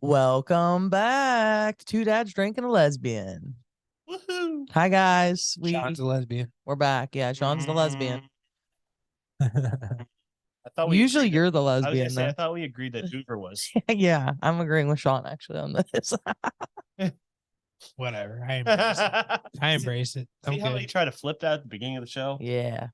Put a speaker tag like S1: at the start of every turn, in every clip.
S1: Welcome back to Two Dads Drinking a Lesbian.
S2: Woohoo!
S1: Hi guys,
S3: Sean's a lesbian.
S1: we're back. Yeah, Sean's the lesbian.
S2: I thought we
S1: Usually
S2: agreed
S1: you're the
S2: I was
S1: lesbian.
S2: gonna say, I thought we agreed that Hoover was.
S1: Yeah, I'm agreeing with Sean actually on this.
S3: Whatever. I embrace it.
S2: See how he tried to flip that at the beginning of the show?
S1: Yeah,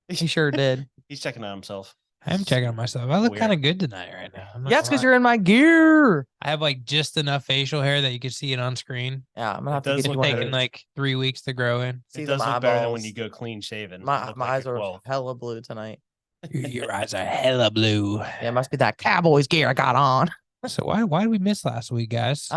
S1: he sure did.
S2: He's checking on himself.
S3: I'm checking on myself. I look
S2: Weird.
S3: kind of good tonight right now.
S1: Yeah, it's because you're in my gear.
S3: I have like just enough facial hair that you can see it on screen.
S1: Yeah, I'm gonna have to
S2: does
S1: get you
S2: look
S1: one of
S3: Taking
S1: those.
S3: like 3 weeks to grow in.
S1: See
S2: It
S1: the
S2: does look better than when
S1: eyeballs.
S2: you go clean shaven.
S1: My
S2: Look like
S1: eyes
S2: a
S1: are
S2: 12.
S1: hella blue tonight.
S3: Your eyes are hella blue.
S1: Yeah, it must be that Cowboys gear I got on.
S3: So why did we miss last week, guys?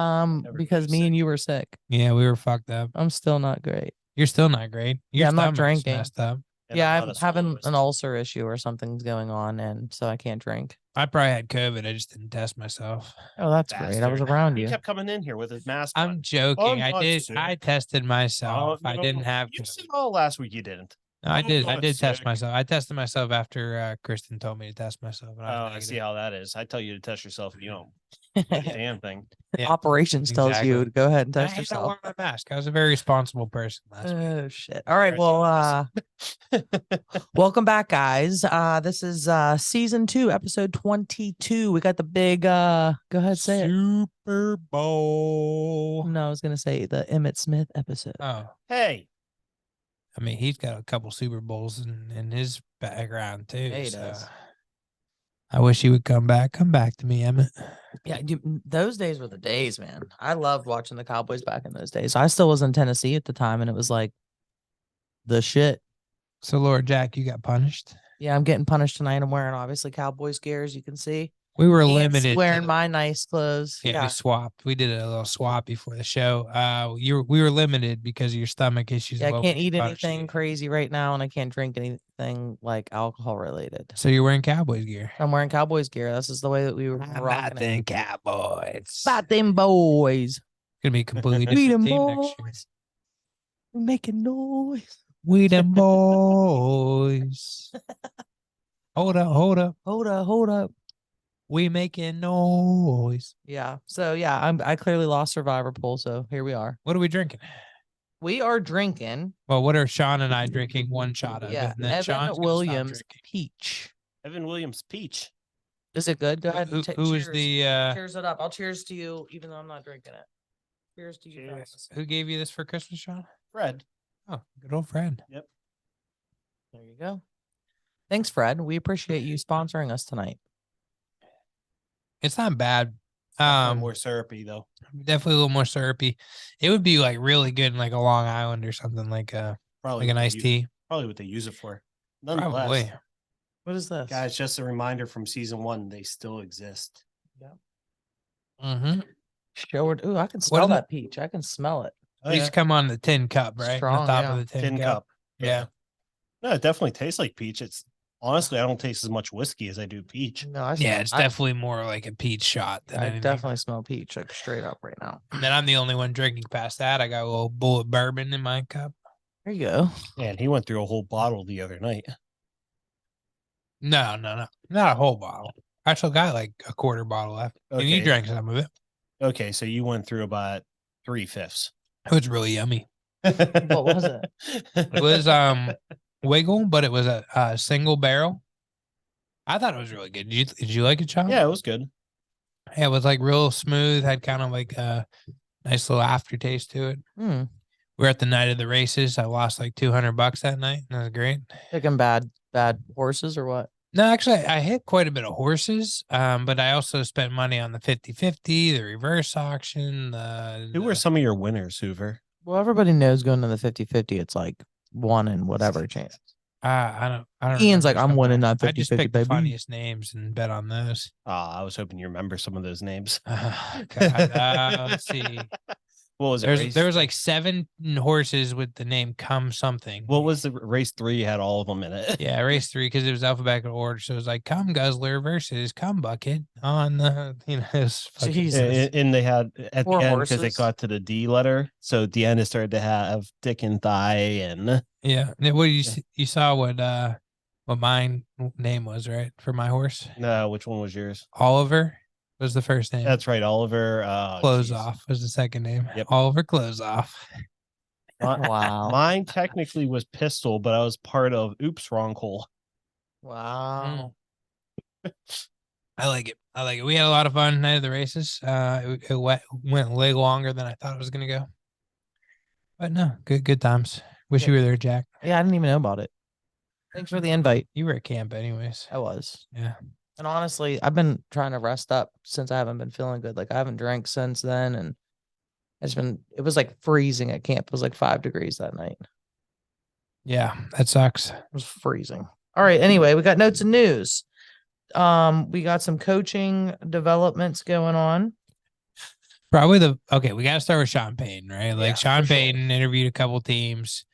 S1: Because me and you were sick.
S3: Yeah, we were fucked up.
S1: I'm still not great.
S3: You're still not great. Your
S1: Yeah, I'm not
S3: stomach's
S1: drinking.
S3: Messed up.
S2: And
S1: Yeah,
S2: I'm
S1: I'm
S2: not a
S1: having
S2: soloist.
S1: an ulcer issue or something's going on, and so I can't drink.
S3: I probably had COVID. I just didn't test myself.
S1: Oh, that's great. I was
S2: Bastard.
S1: around
S2: He
S1: you.
S2: kept coming in here with his mask
S3: I'm
S2: on.
S3: joking.
S2: I'm
S3: I did.
S2: sick.
S3: I tested myself. I didn't have.
S2: You
S3: COVID.
S2: said all last week you didn't.
S3: No, I did. I
S2: I'm
S3: did test
S2: sick.
S3: myself. I tested myself after Kristen told me to test myself. And
S2: Oh,
S3: I was
S2: I see
S3: negative.
S2: how that is. I tell you to test yourself if you don't do the damn thing.
S3: Yeah,
S1: Operations tells you
S3: exactly.
S1: to go ahead and
S3: I
S1: test
S3: had to
S1: yourself.
S3: wear my mask. I was a very responsible person last week.
S1: Oh shit. All right. Well, welcome back, guys. This is season 2, episode 22. We got the big go ahead, say it.
S3: Super Bowl.
S1: No, I was gonna say the Emmett Smith episode.
S3: Oh,
S2: Hey,
S3: I mean, he's got a couple Super Bowls in his background too.
S1: Yeah, he
S3: so
S1: does.
S3: I wish he would come back. Come back to me, Emmett.
S1: Yeah, those days were the days, man. I loved watching the Cowboys back in those days. I still was in Tennessee at the time, and it was like the shit.
S3: So, Lord Jack, you got punished.
S1: Yeah, I'm getting punished tonight. I'm wearing obviously Cowboys gear, as you can see.
S3: We were
S1: Ian's
S3: limited.
S1: wearing my nice clothes.
S3: Yeah, we swapped. We did a little swap before the show. We were limited because of your stomach issues.
S1: Yeah, I
S3: Well,
S1: can't
S3: we
S1: eat
S3: punished
S1: anything
S3: you.
S1: crazy right now, and I can't drink anything like alcohol related.
S3: So you're wearing Cowboys gear.
S1: I'm wearing Cowboys gear. This is the way that we were rocking it.
S3: Nothing Cowboys.
S1: About them boys.
S3: Gonna be a completely
S1: We
S3: different
S1: them
S3: team next year.
S1: boys. We're making noise.
S3: We them boys. Hold up, hold up.
S1: Hold up.
S3: We making noise.
S1: Yeah. So yeah, I clearly lost Survivor pool. So here we are.
S3: What are we drinking?
S1: We are drinking.
S3: Well, what are Sean and I drinking one shot of?
S1: Yeah,
S3: And then
S1: Evan
S3: Sean's gonna stop
S1: Williams
S3: drinking.
S1: peach.
S2: Evan Williams Peach.
S1: Is it good? Go ahead.
S3: Who
S1: And
S3: who is
S1: cheers.
S3: the
S1: Cheers it up. I'll cheers to you, even though I'm not drinking it. Cheers to you. Francis.
S3: who gave you this for Christmas, Sean?
S2: Fred.
S3: Oh, good old friend.
S1: There you go. Thanks, Fred. We appreciate you sponsoring us tonight.
S3: It's not bad.
S2: More syrupy though.
S3: Definitely a little more syrupy. It would be like really good in like a Long Island or something like
S2: Probably
S3: like
S2: what
S3: an
S2: they
S3: iced
S2: use-
S3: tea.
S2: Probably what they use it for. Nonetheless,
S3: Probably.
S1: What is this?
S2: guys, just a reminder from season 1, they still exist.
S3: Mm-hmm.
S1: Show it. Ooh, I can smell
S3: is it?
S1: that peach. I can smell it.
S2: Oh,
S3: These come on the tin cup, right?
S1: Strong,
S3: on the top
S1: yeah.
S3: of the
S2: tin cup.
S3: Yeah.
S2: No, it definitely tastes like peach. It's honestly, I don't taste as much whiskey as I do peach.
S1: No, I
S3: Yeah, it's
S1: I,
S3: definitely more like a peach shot than
S1: I
S3: anything.
S1: definitely smell peach, like straight up right now.
S3: And then I'm the only one drinking past that. I got a little bullet bourbon in my cup.
S1: There you go.
S2: Man, he went through a whole bottle the other night.
S3: No, not a whole bottle. I still got like a quarter bottle left. And you
S2: Okay.
S3: drank some of it.
S2: Okay, so you went through about 3/5.
S3: It was really yummy.
S1: What was it?
S3: It was Wiggle, but it was a single barrel. I thought it was really good. Did you like it, Sean?
S2: Yeah, it was good.
S3: Yeah, it was like real smooth. Had kind of like a nice little aftertaste to it.
S1: Hmm.
S3: We were at the night of the races. I lost like $200 that night. That was great.
S1: Picking bad horses or what?
S3: No, actually, I hit quite a bit of horses, but I also spent money on the 50-50, the reverse auction.
S2: Who were some of your winners, Hoover?
S1: Well, everybody knows going to the 50-50, it's like 1 in whatever chance.
S3: I don't.
S1: Ian's
S3: remember
S1: like, I'm
S3: some of
S1: winning
S3: them.
S1: that
S3: I just
S1: 50-50,
S3: picked the
S1: baby.
S3: funniest names and bet on those.
S2: I was hoping you remember some of those names.
S3: God, let's see.
S2: What was it?
S3: There was like 7 horses with the name Come Something.
S2: What was the race 3? Had all of them in it.
S3: Yeah, race 3 because it was alphabetical order. So it was like Come Guzzler versus Come Bucket on the it was fucking
S1: Jesus.
S2: And they had at
S1: Poor
S2: the end because it
S1: horses.
S2: got to the D letter. So at the end it started to have dick and thigh and
S3: yeah. Well, you saw what my name was, right? For my horse.
S2: no, which one was yours?
S3: Oliver was the first name.
S2: That's right, Oliver.
S3: Close
S2: Geez.
S3: Off was the second name.
S2: Yep.
S3: Oliver Close Off.
S1: Wow.
S2: Mine technically was Pistol, but I was part of Oops Wrong Hole.
S1: Wow.
S3: I like it. We had a lot of fun night of the races. It went way longer than I thought it was gonna go. But no, good times. Wish you were there, Jack.
S1: Yeah, I didn't even know about it. Thanks for the invite.
S3: You were at camp anyways.
S1: I was.
S3: Yeah.
S1: And honestly, I've been trying to rest up since I haven't been feeling good. Like I haven't drank since then, and it was like freezing at camp. It was like 5 degrees that night.
S3: Yeah, that sucks.
S1: It was freezing. All right. Anyway, we got notes and news. We got some coaching developments going on.
S3: Probably we gotta start with Sean Payton, right? Like
S1: Yeah,
S3: Sean
S1: for sure.
S3: Payton interviewed a couple teams,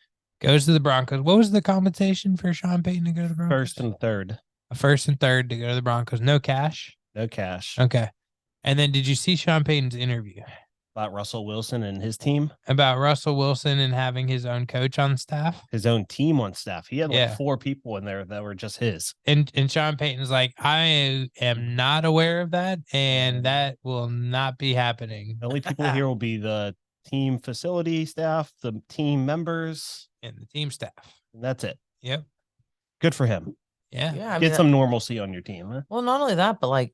S3: goes to the Broncos. What was the compensation for Sean Payton to go to the Broncos?
S2: First and third.
S3: A first and third to go to the Broncos. No cash.
S2: No cash.
S3: Okay. And then did you see Sean Payton's interview
S2: About Russell Wilson and his team,
S3: about Russell Wilson and having his own coach on staff?
S2: his own team on staff. He had like
S3: Yeah.
S2: 4 people in there that were just his.
S3: And Sean Payton's like, I am not aware of that, and that will not be happening.
S2: The only people here will be the team facility staff, the team members,
S3: And the team staff.
S2: and that's it.
S3: Yep.
S2: Good for him.
S3: Yeah.
S1: Yeah. I
S2: Get
S1: mean,
S2: some normalcy on your team. Huh?
S1: well, not only that, but like,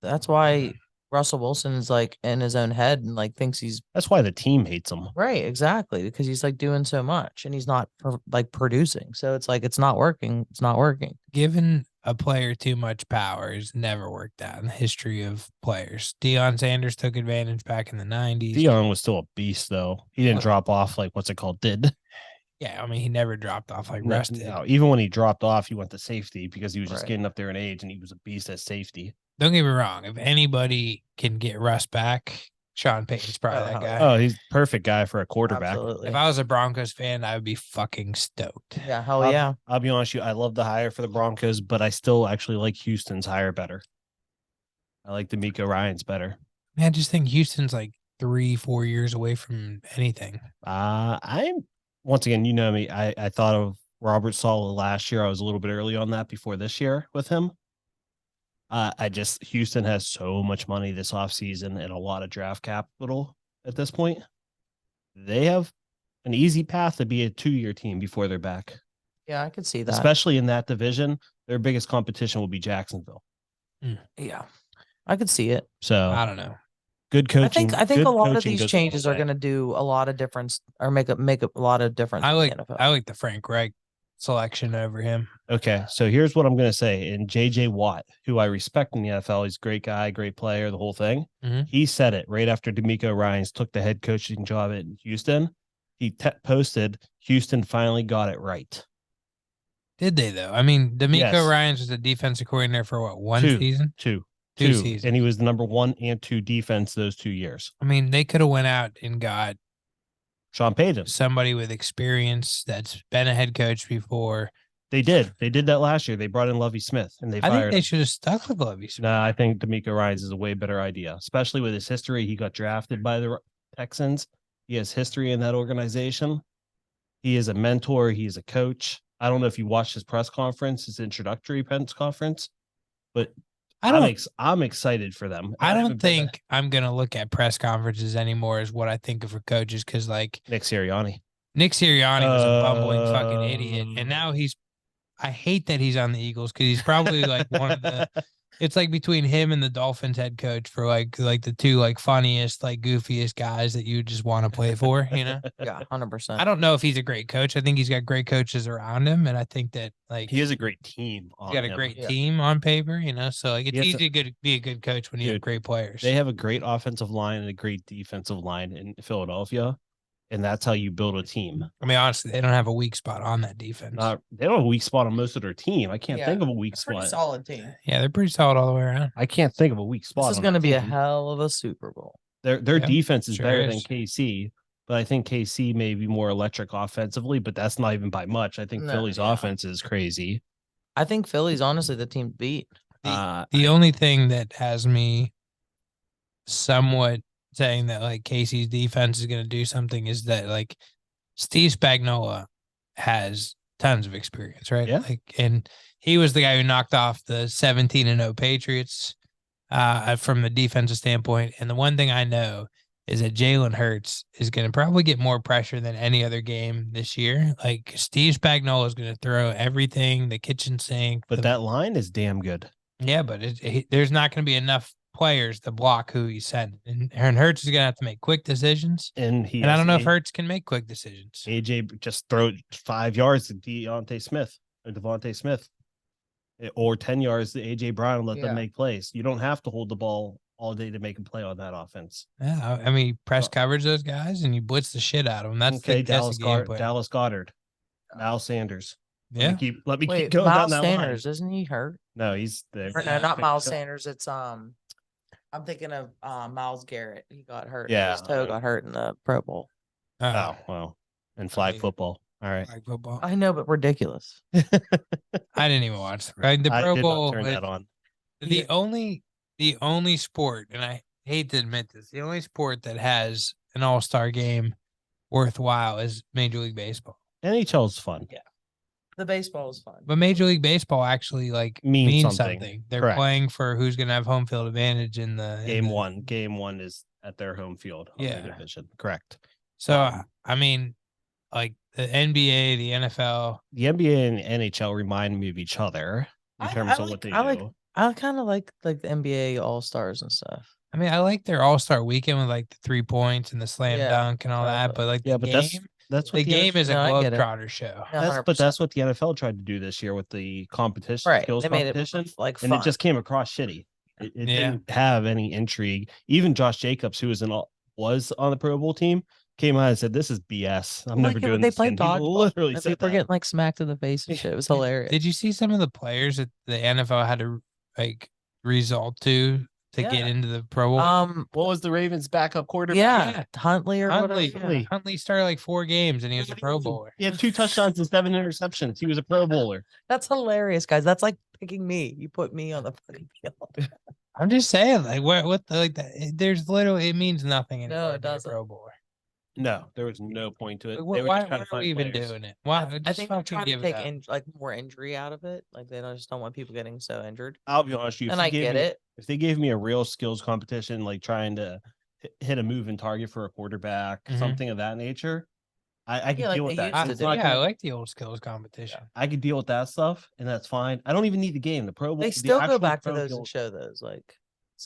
S1: that's why Russell Wilson is like in his own head and like thinks he's
S2: That's why the team hates him.
S1: right. Exactly. Because he's like doing so much and he's not producing. So it's like, it's not working. It's not working.
S3: Giving a player too much power has never worked out in the history of players. Deion Sanders took advantage back in the 90s.
S2: Deion was still a beast, though. He didn't drop off like what's it called?
S3: Yeah, I mean, he never dropped off like
S2: No,
S3: Russ did.
S2: no, even when he dropped off, he went to safety because he was just
S1: Right.
S2: getting up there in age, and he was a beast at safety.
S3: Don't get me wrong. If anybody can get Russ back, Sean Payton's probably that guy.
S2: Oh, he's the perfect guy for a quarterback.
S1: Absolutely.
S3: If I was a Broncos fan, I would be fucking stoked.
S1: Yeah. Hell yeah.
S2: I'll be honest with you. I love the hire for the Broncos, but I still actually like Houston's hire better. I like D'Amico Ryans better.
S3: Man, I just think Houston's like 3-4 years away from anything.
S2: I'm once again, you know me. I thought of Robert Saleh last year. I was a little bit early on that before this year with him. Houston has so much money this offseason and a lot of draft capital at this point. They have an easy path to be a 2-year team before they're back.
S1: Yeah. I could see that.
S2: Especially in that division. Their biggest competition will be Jacksonville.
S1: Yeah. I could see it.
S2: So
S3: I don't know.
S2: good coaching.
S1: I think
S2: good
S1: a lot of
S2: coaching
S1: these
S2: goes a
S1: changes
S2: long
S1: are
S2: way.
S1: going to do a lot of difference or make a lot of difference.
S3: I
S1: in
S3: like
S1: the NFL.
S3: I like the Frank Reich selection over him.
S2: Okay, so here's what I'm going to say. And J.J. Watt, who I respect in the NFL, he's a great guy, great player, the whole thing.
S3: Mhm.
S2: He said it right after D'Amico Ryans took the head coaching job at Houston. He posted, Houston finally got it right.
S3: Did they though? I mean, D'Amico
S2: Yes.
S3: Ryans was a defensive coordinator for what, one
S2: Two.
S3: season?
S2: Two.
S3: seasons.
S2: And he was the number 1 and 2 defense those 2 years.
S3: I mean, they could have went out and got
S2: Sean Payton.
S3: somebody with experience that's been a head coach before.
S2: They did. They did that last year. They brought in Lovie Smith and they
S3: I think
S2: fired
S3: they
S2: him.
S3: should have stuck with Lovie Smith.
S2: No, I think D'Amico Ryans is a way better idea, especially with his history. He got drafted by the Texans. He has history in that organization. He is a mentor. He's a coach. I don't know if you watched his press conference, his introductory press conference, but I'm excited for them.
S3: I don't think I'm gonna look at press conferences anymore as what I think of for coaches because like
S2: Nick Sirianni.
S3: Nick Sirianni was a bumbling fucking idiot, and now I hate that he's on the Eagles because he's probably like one of the. It's like between him and the Dolphins head coach for like the two like funniest like goofiest guys that you just want to play for, you know.
S1: Yeah, 100%.
S3: I don't know if he's a great coach. I think he's got great coaches around him, and I think that like
S2: He has a great team.
S3: he's got a great team on paper, you know. So like it's
S2: He has
S3: easy to be a good coach when you have
S2: Dude,
S3: great players.
S2: They have a great offensive line and a great defensive line in Philadelphia, and that's how you build a team.
S3: I mean, honestly, they don't have a weak spot on that defense.
S2: They don't have a weak spot on most of their team. I can't think of a weak
S1: Pretty
S2: spot.
S1: solid team.
S3: Yeah, they're pretty solid all the way around.
S2: I can't think of a weak spot.
S1: This is
S2: on
S1: going to
S2: that
S1: be a
S2: team.
S1: hell of a Super Bowl.
S2: Their
S3: Yeah,
S2: defense is
S3: sure
S2: better than
S3: is.
S2: KC, but I think KC may be more electric offensively, but that's not even by much. I think
S1: No,
S2: Philly's
S1: yeah.
S2: offense is crazy.
S1: I think Philly's honestly the team to beat.
S3: The only thing that has me somewhat saying that like Casey's defense is going to do something is that like Steve Spagnuolo has tons of experience, right?
S2: Yeah.
S3: Like, and he was the guy who knocked off the 17-0 Patriots from the defensive standpoint. And the one thing I know is that Jalen Hurts is going to probably get more pressure than any other game this year. Like Steve Spagnuolo is going to throw everything, the kitchen sink.
S2: But that line is damn good.
S3: Yeah, but there's not going to be enough players to block who he's sending. And Hurts is going to have to make quick decisions.
S2: And
S3: I don't know if Hurts can make quick decisions.
S2: AJ just throw 5 yards to Devontae Smith, or 10 yards to AJ Brown and let them make plays. You don't have to hold the ball all day to make a play on that offense.
S3: Yeah, I mean, press coverage those guys and you blitz the shit out of them. That's
S2: okay.
S3: Dallas
S2: Goddard, Miles Sanders.
S3: Yeah.
S2: Let me keep
S1: going
S2: Miles
S1: down that
S2: Sanders,
S1: line. Isn't he hurt?
S2: No, he's there.
S1: Or no, not Miles Sanders. It's I'm thinking of Myles Garrett. He got hurt.
S2: Yeah.
S1: His toe got hurt in the Pro Bowl.
S2: Oh, well. And flag football. All right.
S3: Flag football.
S1: I know, but ridiculous.
S3: I didn't even watch the Pro Bowl.
S2: Turn that on.
S3: The only sport, and I hate to admit this, the only sport that has an all-star game worthwhile is Major League Baseball.
S2: NHL is fun.
S1: Yeah. The baseball is fun.
S3: But Major League Baseball actually like means something. They're
S2: Correct.
S3: playing for who's going to have home field advantage in the
S2: game one. Game one is at their home field.
S3: Yeah.
S2: Division. Correct.
S3: So, I mean, like the NBA, the NFL.
S2: The NBA and NHL remind me of each other in terms of what they do.
S1: I kind of like the NBA All-Stars and stuff.
S3: I mean, I like their All-Star weekend with like the 3 points and the slam dunk and all that, but like the game, that's what the game is a globetrotter show.
S2: That's what the NFL tried to do this year with the competition, skills competition,
S1: like
S2: fun. And it just came across shitty. It didn't have any intrigue. Even Josh Jacobs, who was on the Pro Bowl team, came out and said, "This is BS. I'm never doing this." They played dodgeball. Literally,
S1: people were getting like smacked in the face and shit. It was hilarious.
S3: Did you see some of the players that the NFL had to like resort to get into the Pro Bowl?
S2: What was the Ravens' backup quarterback?
S1: Yeah, Huntley.
S3: Huntley started like 4 games and he was a Pro Bowler.
S2: He had 2 touchdowns and 7 interceptions. He was a Pro Bowler.
S1: That's hilarious, guys. That's like picking me. You put me on the fucking field.
S3: I'm just saying, like, what the, like that? There's literally, it means nothing.
S1: No, it doesn't.
S3: Pro Bowler.
S2: No, there was no point to it.
S3: Why are we even doing it? Why?
S1: I think they're trying to take like more injury out of it. Like they just don't want people getting so injured.
S2: I'll be honest with you.
S1: And I get it.
S2: If they gave me a real skills competition, like trying to hit a moving target for a quarterback, something of that nature, I could deal with that.
S3: I like the old skills competition.
S2: I could deal with that stuff, and that's fine. I don't even need the game. The Pro Bowl.
S1: They still go back to those and show those. Like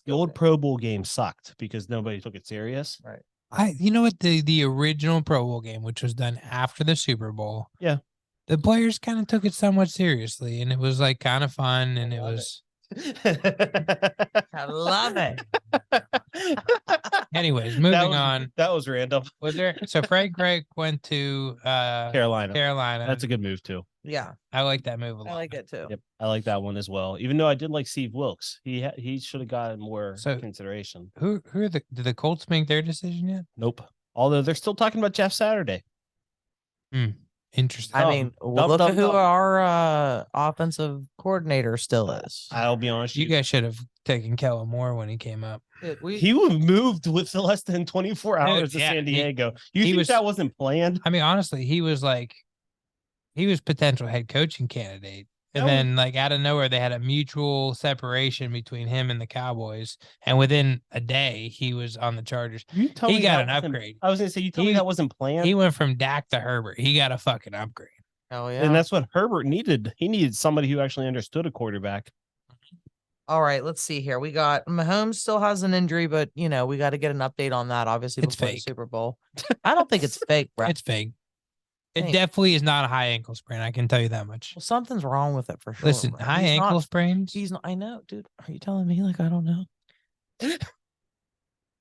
S2: the old Pro Bowl game sucked because nobody took it serious.
S1: Right.
S3: You know what, the original Pro Bowl game, which was done after the Super Bowl, the players kind of took it somewhat seriously, and it was like kind of fun, and it was.
S1: I love it.
S3: Anyways, moving on.
S2: That was random.
S3: Was there? So Frank Reich went to
S2: Carolina.
S3: That's
S2: a good move too.
S1: Yeah,
S3: I like that move a lot.
S1: I like it too.
S2: Yep, I like that one as well. Even though I did like Steve Wilkes, he should have gotten more consideration.
S3: Who are did the Colts make their decision yet?
S2: Nope. Although they're still talking about Jeff Saturday.
S3: Interesting.
S1: I mean, look at who our offensive coordinator still is.
S2: I'll be honest.
S3: You guys should have taken Kellen Moore when he came up.
S2: He moved with less than 24 hours to San Diego. You think that wasn't planned?
S3: I mean, honestly, he was potential head coaching candidate. And then, like, out of nowhere, they had a mutual separation between him and the Cowboys. And within a day, he was on the Chargers. He got an upgrade.
S2: I was going to say, you told me that wasn't planned.
S3: He went from Dak to Herbert. He got a fucking upgrade.
S1: Oh, yeah.
S2: And that's what Herbert needed. He needed somebody who actually understood a quarterback.
S1: All right, let's see here. We got Mahomes still has an injury, but, we got to get an update on that, obviously, before the Super Bowl. I don't think it's fake, bro.
S3: It's fake. It definitely is not a high ankle sprain. I can tell you that much.
S1: Well, something's wrong with it for sure.
S3: Listen, high ankle sprains.
S1: He's not. I know, dude. Are you telling me like I don't know?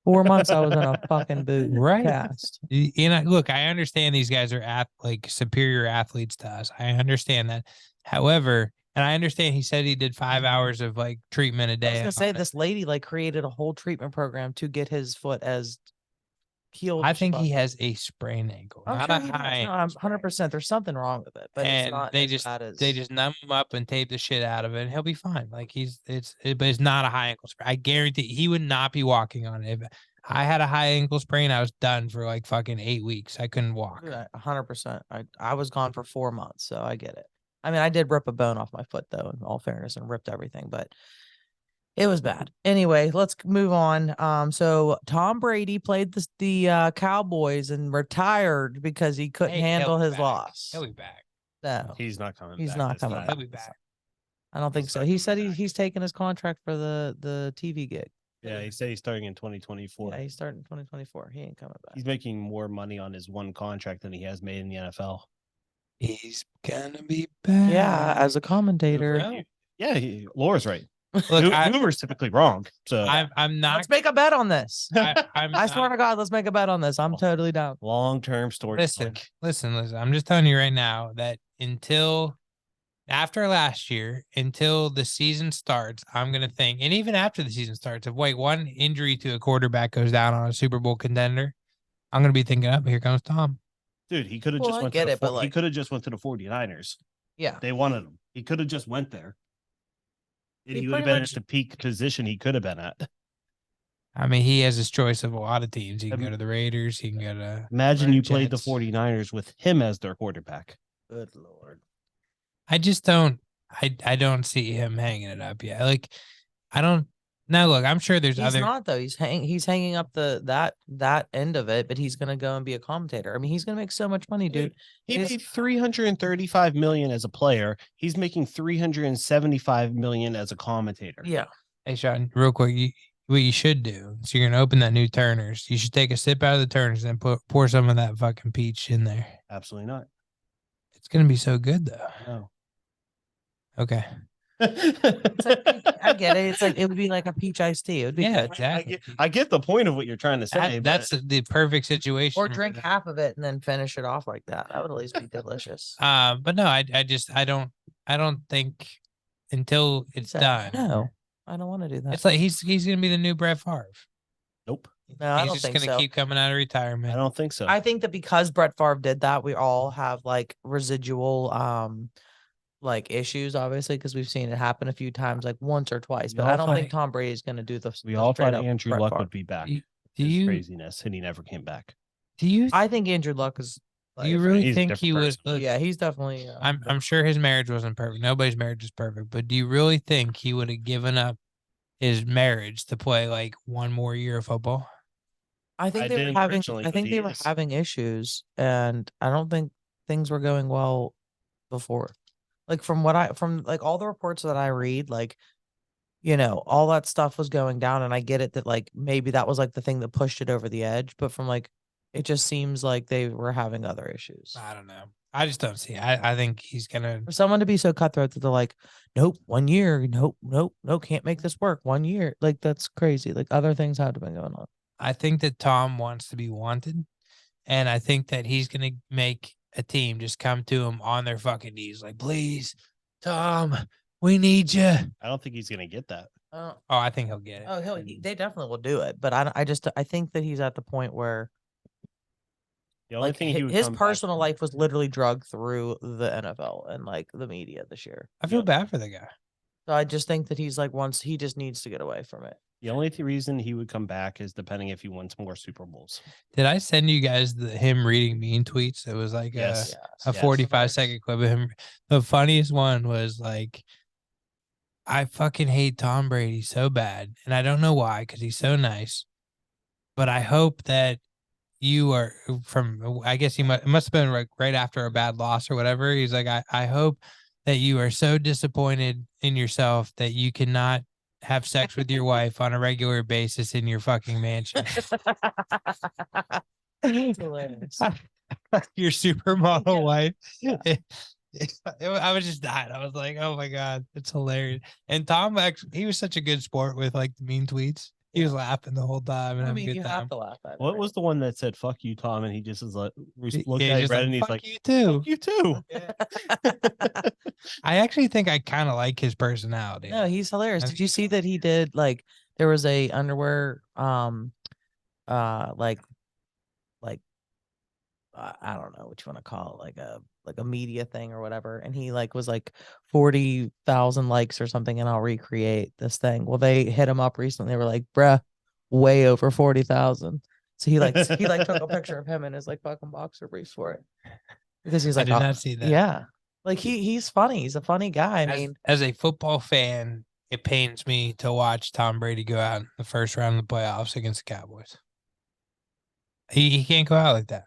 S1: 4 months I was in a fucking boot cast.
S3: Look, I understand these guys are superior athletes to us. I understand that. However, And I understand he said he did 5 hours of like treatment a
S1: I was
S3: day.
S1: gonna say this lady like created a whole treatment program to get his foot as healed.
S3: I
S1: as
S3: think he
S1: possible.
S3: has a sprained ankle,
S1: I'm
S3: not
S1: sure
S3: a
S1: he does.
S3: high.
S1: No, I'm 100%. There's something wrong with it, but it's
S3: And
S1: not
S3: they
S1: as
S3: just
S1: bad as
S3: they just numb him up and tape the shit out of it, and he'll be fine. Like but it's not a high ankle sprain. I guarantee he would not be walking on it. If I had a high ankle sprain, I was done for like fucking 8 weeks. I couldn't walk.
S1: 100%. I was gone for 4 months, so I get it. I mean, I did rip a bone off my foot though, in all fairness, and ripped everything, but it was bad. Anyway, let's move on. So Tom Brady played the Cowboys and retired because he couldn't
S3: Hey,
S1: handle
S3: he'll be
S1: his
S3: back.
S1: loss.
S3: He'll be back.
S1: No,
S2: He's not coming.
S1: he's
S2: back
S1: not
S2: this
S1: coming
S2: time.
S1: back.
S3: He'll be back.
S1: I don't think
S2: He's
S1: so.
S2: not
S1: He
S2: coming
S1: said
S2: back.
S1: he's taking his contract for the TV gig.
S2: Yeah, he said he's starting in 2024.
S1: Yeah, he's starting 2024. He ain't coming back.
S2: He's making more money on his one contract than he has made in the NFL.
S3: He's gonna be back.
S1: Yeah, as a commentator.
S3: No.
S2: Yeah, Laura's right.
S3: Look,
S2: Hoover's typically wrong. So
S3: I'm not.
S1: Let's make a bet on this.
S3: I'm
S1: I swear to God, let's make a bet on this. I'm totally down.
S2: long-term story.
S3: Listen. I'm just telling you right now that after last year, until the season starts, I'm gonna think, and even after the season starts, if one injury to a quarterback goes down on a Super Bowl contender, I'm gonna be thinking, up here comes Tom.
S2: Dude, he could have
S1: Well,
S2: just
S1: I
S2: went
S1: get
S2: to
S1: it, but, like-
S2: he could have just went to the 49ers.
S1: Yeah.
S2: They wanted him. He could have just went there. And
S1: He
S2: he would have
S1: pretty
S2: been
S1: much-
S2: at the peak position he could have been at.
S3: I mean, he has his choice of a lot of teams. He can
S2: I
S3: go to the Raiders. He can go to.
S2: Imagine you played the
S3: Jets.
S2: 49ers with him as their quarterback.
S1: Good Lord.
S3: I just don't. I don't see him hanging it up yet. Like, I don't. Now, look, I'm sure there's
S1: He's
S3: other.
S1: not though. He's hanging up that end of it, but he's gonna go and be a commentator. I mean, he's gonna make so much money, dude.
S2: He
S1: His-
S2: made $335 million as a player. He's making $375 million as a commentator.
S1: Yeah.
S3: Hey, Sean, real quick, what you should do is you're gonna open that new Turner's. You should take a sip out of the Turner's and pour some of that fucking peach in there.
S2: Absolutely not.
S3: It's gonna be so good though.
S2: No.
S3: Okay.
S1: It's like, I get it. It's like it would be like a peach iced tea. It would be
S3: Yeah,
S1: good.
S3: exactly.
S2: I get the point of what you're trying to say.
S3: That's the perfect situation.
S1: Or drink half of it and then finish it off like that. That would at least be delicious.
S3: But no, I don't think until it's
S1: So,
S3: done.
S1: No, I don't want to do that.
S3: It's like he's gonna be the new Brett Favre.
S2: Nope.
S1: No, I
S3: He's
S1: don't
S3: just
S1: think
S3: gonna
S1: so.
S3: keep coming out of retirement.
S2: I don't think so.
S1: I think that because Brett Favre did that, we all have like residual like issues, obviously, because we've seen it happen a few times, like once or twice.
S2: We
S1: But
S2: all
S1: I don't
S3: thought-
S1: think Tom Brady's gonna do the.
S2: we
S1: the
S2: all
S1: straight
S2: thought
S1: up
S2: Andrew
S1: Brett
S2: Luck
S1: Favre.
S2: would be back.
S3: Do
S2: His
S3: you
S2: craziness, and he never came back.
S3: do you
S1: I think Andrew Luck is.
S3: do you
S1: like,
S3: really
S2: He's a
S3: think
S2: different
S3: he was?
S2: person.
S3: Look,
S1: Yeah, he's definitely.
S3: I'm sure his marriage wasn't perfect. Nobody's marriage is perfect. But do you really think he would have given up his marriage to play like one more year of football?
S1: I think
S2: I
S1: they were
S2: didn't
S1: having.
S2: originally,
S1: I
S2: but
S1: think
S2: he
S1: they were
S2: is.
S1: having issues, and I don't think things were going well before. Like from like all the reports that I read, like all that stuff was going down, and I get it that like maybe that was like the thing that pushed it over the edge. But from like, it just seems like they were having other issues.
S3: I don't know. I just don't see it. I think he's gonna.
S1: For someone to be so cutthroat that they're like, nope, 1 year, nope, can't make this work. 1 year, like that's crazy. Like other things have been going on.
S3: I think that Tom wants to be wanted, and I think that he's gonna make a team just come to him on their fucking knees, like, please, Tom, we need you.
S2: I don't think he's gonna get that.
S3: Oh, I think he'll get it.
S1: Oh, they definitely will do it. But I think that he's at the point where
S2: The only
S1: like
S2: thing he would
S1: his
S2: come back-
S1: personal life was literally drugged through the NFL and like the media this year.
S3: I feel
S2: Yep.
S3: bad for the guy.
S1: So I just think that he's like he just needs to get away from it.
S2: The only reason he would come back is depending if he wins more Super Bowls.
S3: Did I send you guys him reading mean tweets? It was like
S2: Yes.
S3: a
S2: Yes.
S3: 45-second clip of him. The funniest one was like, I fucking hate Tom Brady so bad, and I don't know why, because he's so nice. But I hope that you are from. I guess it must have been right after a bad loss or whatever. He's like, I hope that you are so disappointed in yourself that you cannot have sex with your wife on a regular basis in your fucking mansion.
S1: It's hilarious.
S3: Your supermodel
S1: Yeah.
S3: wife.
S1: Yeah.
S3: I was just dying. I was like, oh my God, it's hilarious. And Tom, actually, he was such a good sport with like the mean tweets. He was laughing the whole time and
S1: I
S3: having
S1: mean,
S3: a
S1: you
S3: good
S1: have
S3: time.
S1: to laugh at it.
S2: What
S1: right?
S2: was the one that said "fuck you, Tom"? And he just is like looked
S3: Yeah,
S2: at
S3: he's just
S2: Brett
S3: like,
S2: and he's
S3: fuck
S2: like,
S3: you too.
S2: "Fuck you too."
S3: I actually think I kind of like his personality.
S1: No, he's hilarious.
S3: I
S1: Did you see that he did like there was a underwear like I don't know what you want to call it, like a media thing or whatever, and he like was like 40,000 likes or something, and I'll recreate this thing. Well, they hit him up recently. They were like, bruh, way over 40,000. So he like took a picture of him in his like fucking boxer briefs for it because he's
S3: I
S1: like,
S3: did
S1: "Oh,
S3: not see that.
S1: yeah, like he's funny. He's a funny guy. I mean,
S3: As a football fan, it pains me to watch Tom Brady go out in the first round of the playoffs against the Cowboys. He can't go out like that.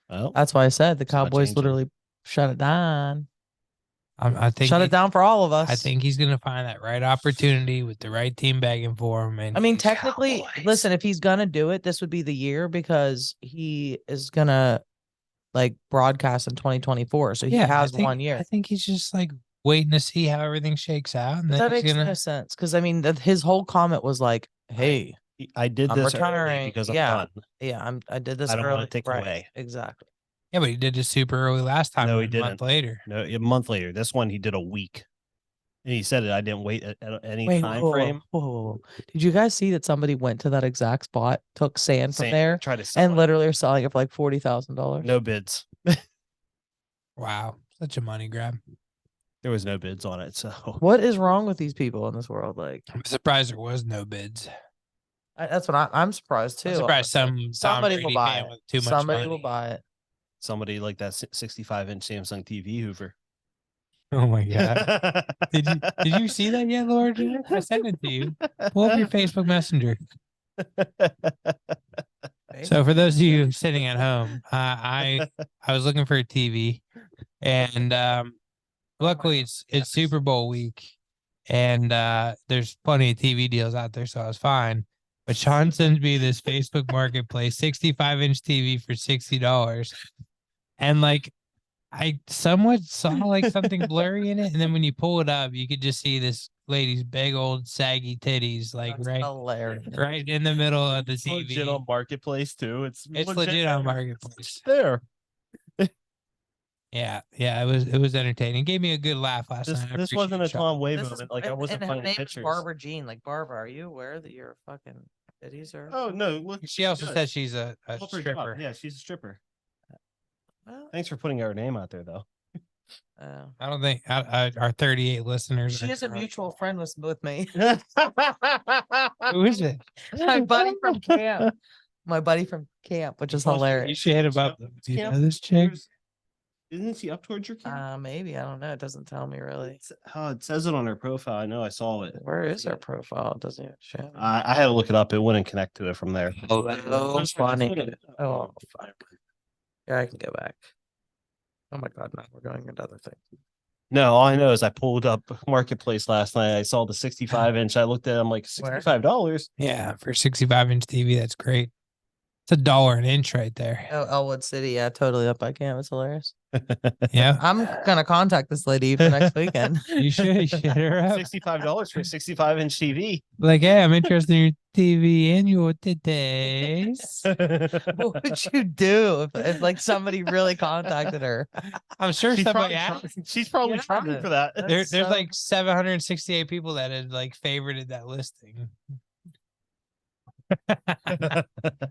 S2: Well,
S1: that's why I said the
S2: It's not
S1: Cowboys
S2: changing.
S1: literally shut it down.
S3: I think
S1: Shut it down for all of us.
S3: I think he's gonna find that right opportunity with the right team begging for him. And
S1: I mean, technically, listen, if he's gonna do it, this would be the year because he is gonna like broadcast in 2024. So he has 1 year.
S3: I think he's just like waiting to see how everything shakes out, and
S1: But
S3: then
S1: that
S3: he's
S1: makes
S3: gonna.
S1: no sense because I mean, his whole comment was like, "Hey,
S2: I did
S1: I'm
S2: this early
S1: retiring.
S2: because I'm
S1: Yeah.
S2: done.
S1: yeah, I did this
S2: I don't want
S1: early.
S2: to take it
S1: Right,
S2: away."
S1: exactly.
S3: Yeah, but he did it super early last time.
S2: No,
S3: and
S2: he
S3: a month
S2: didn't.
S3: later.
S2: No, a month later. This one he did a week, and he said it. I didn't wait at any
S1: Wait,
S2: time
S1: whoa,
S2: frame.
S1: whoa, whoa, whoa. Did you guys see that somebody went to that exact spot, took sand from there,
S2: Try to sell
S1: and
S2: it.
S1: literally are selling it for like $40,000?
S2: No bids.
S3: Wow, such a money grab.
S2: There was no bids on it. So
S1: What is wrong with these people in this world? Like,
S3: I'm surprised there was no bids.
S1: that's what I'm surprised too.
S3: I'm surprised
S1: honestly.
S3: some
S1: Somebody
S3: Tom
S1: will
S3: Brady
S1: buy
S3: fan
S1: it.
S3: with too much
S1: Somebody
S3: money.
S1: will buy it.
S2: somebody like that 65-inch Samsung TV Hoover.
S3: Oh my god! did you see that yet, Lord? I sent it to you. Pull up your Facebook Messenger. So for those of you sitting at home, I was looking for a TV, and luckily it's Super Bowl week, and there's plenty of TV deals out there, so I was fine. But Sean sends me this Facebook Marketplace 65-inch TV for $60, and like I somewhat saw like something blurry in it, and then when you pull it up, you could just see this lady's big old saggy titties, like
S1: That's hilarious.
S3: right in the middle of the
S2: It's
S3: TV.
S2: legit on Marketplace too. It's
S3: legit on Marketplace.
S2: It's there.
S3: Yeah, it was entertaining. It gave me a good laugh last night. I
S2: This wasn't a
S3: appreciate
S2: Tom Way
S1: This is-
S2: moment. Like I wasn't
S1: and her
S2: finding
S1: name is
S2: pictures.
S1: Barbara Jean. Like, Barbara, are you aware that your fucking titties are?
S2: Oh no! Look,
S3: She also
S2: good.
S3: says she's a
S2: Help her job.
S3: stripper.
S2: Yeah, she's a stripper.
S1: Well,
S2: Thanks for putting our name out there, though.
S3: I don't think our 38 listeners.
S1: she is a mutual friend with me.
S3: Who is it?
S1: My buddy from camp. My buddy from camp, which is
S3: You
S1: hilarious.
S3: should hit about them. Do you
S2: Camp-
S3: know this chick?
S2: Isn't she up towards your camp?
S1: Maybe I don't know. It doesn't tell me really.
S2: It says it on her profile. I know. I saw it.
S1: Where is her profile? It doesn't even show. me.
S2: I had to look it up. It wouldn't connect to it from there.
S1: Oh, funny. Oh, fuck. Yeah, I can go back. Oh my god, now we're going into other things.
S2: No, all I know is I pulled up Marketplace last night. I saw the 65-inch. I looked at it. I'm like, $65.
S3: Yeah, for 65-inch TV, that's great. It's $1 an inch right there.
S1: Oh, Elwood City, yeah, totally up by camp. It's hilarious.
S3: Yeah,
S1: I'm gonna contact this lady for next weekend.
S3: you should hit her up.
S2: $65 for a 65-inch TV.
S3: Like, hey, I'm interested in your TV and your titties.
S1: What would you do if like somebody really contacted her?
S3: I'm sure
S2: She's
S3: somebody
S2: probably,
S3: asked.
S2: she's probably
S1: Yeah.
S2: trying for that.
S3: There's
S1: so-
S3: like 768 people that had like favorited that listing.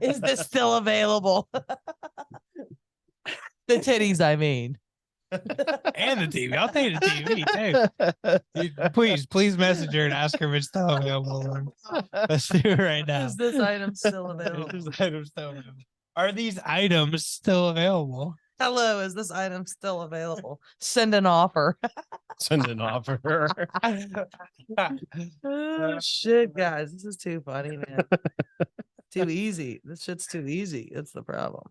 S1: Is this still available? The titties, I mean.
S3: And the TV. I'll take the TV too. Please message her and ask her if it's still available. Let's do it right now.
S1: Is this item still
S3: Is
S1: available?
S3: this item still available? Are these items still available?
S1: Hello, is this item still available? Send an offer.
S2: Send an offer.
S1: Oh, shit, guys. This is too funny, man. Too easy. This shit's too easy. It's the problem.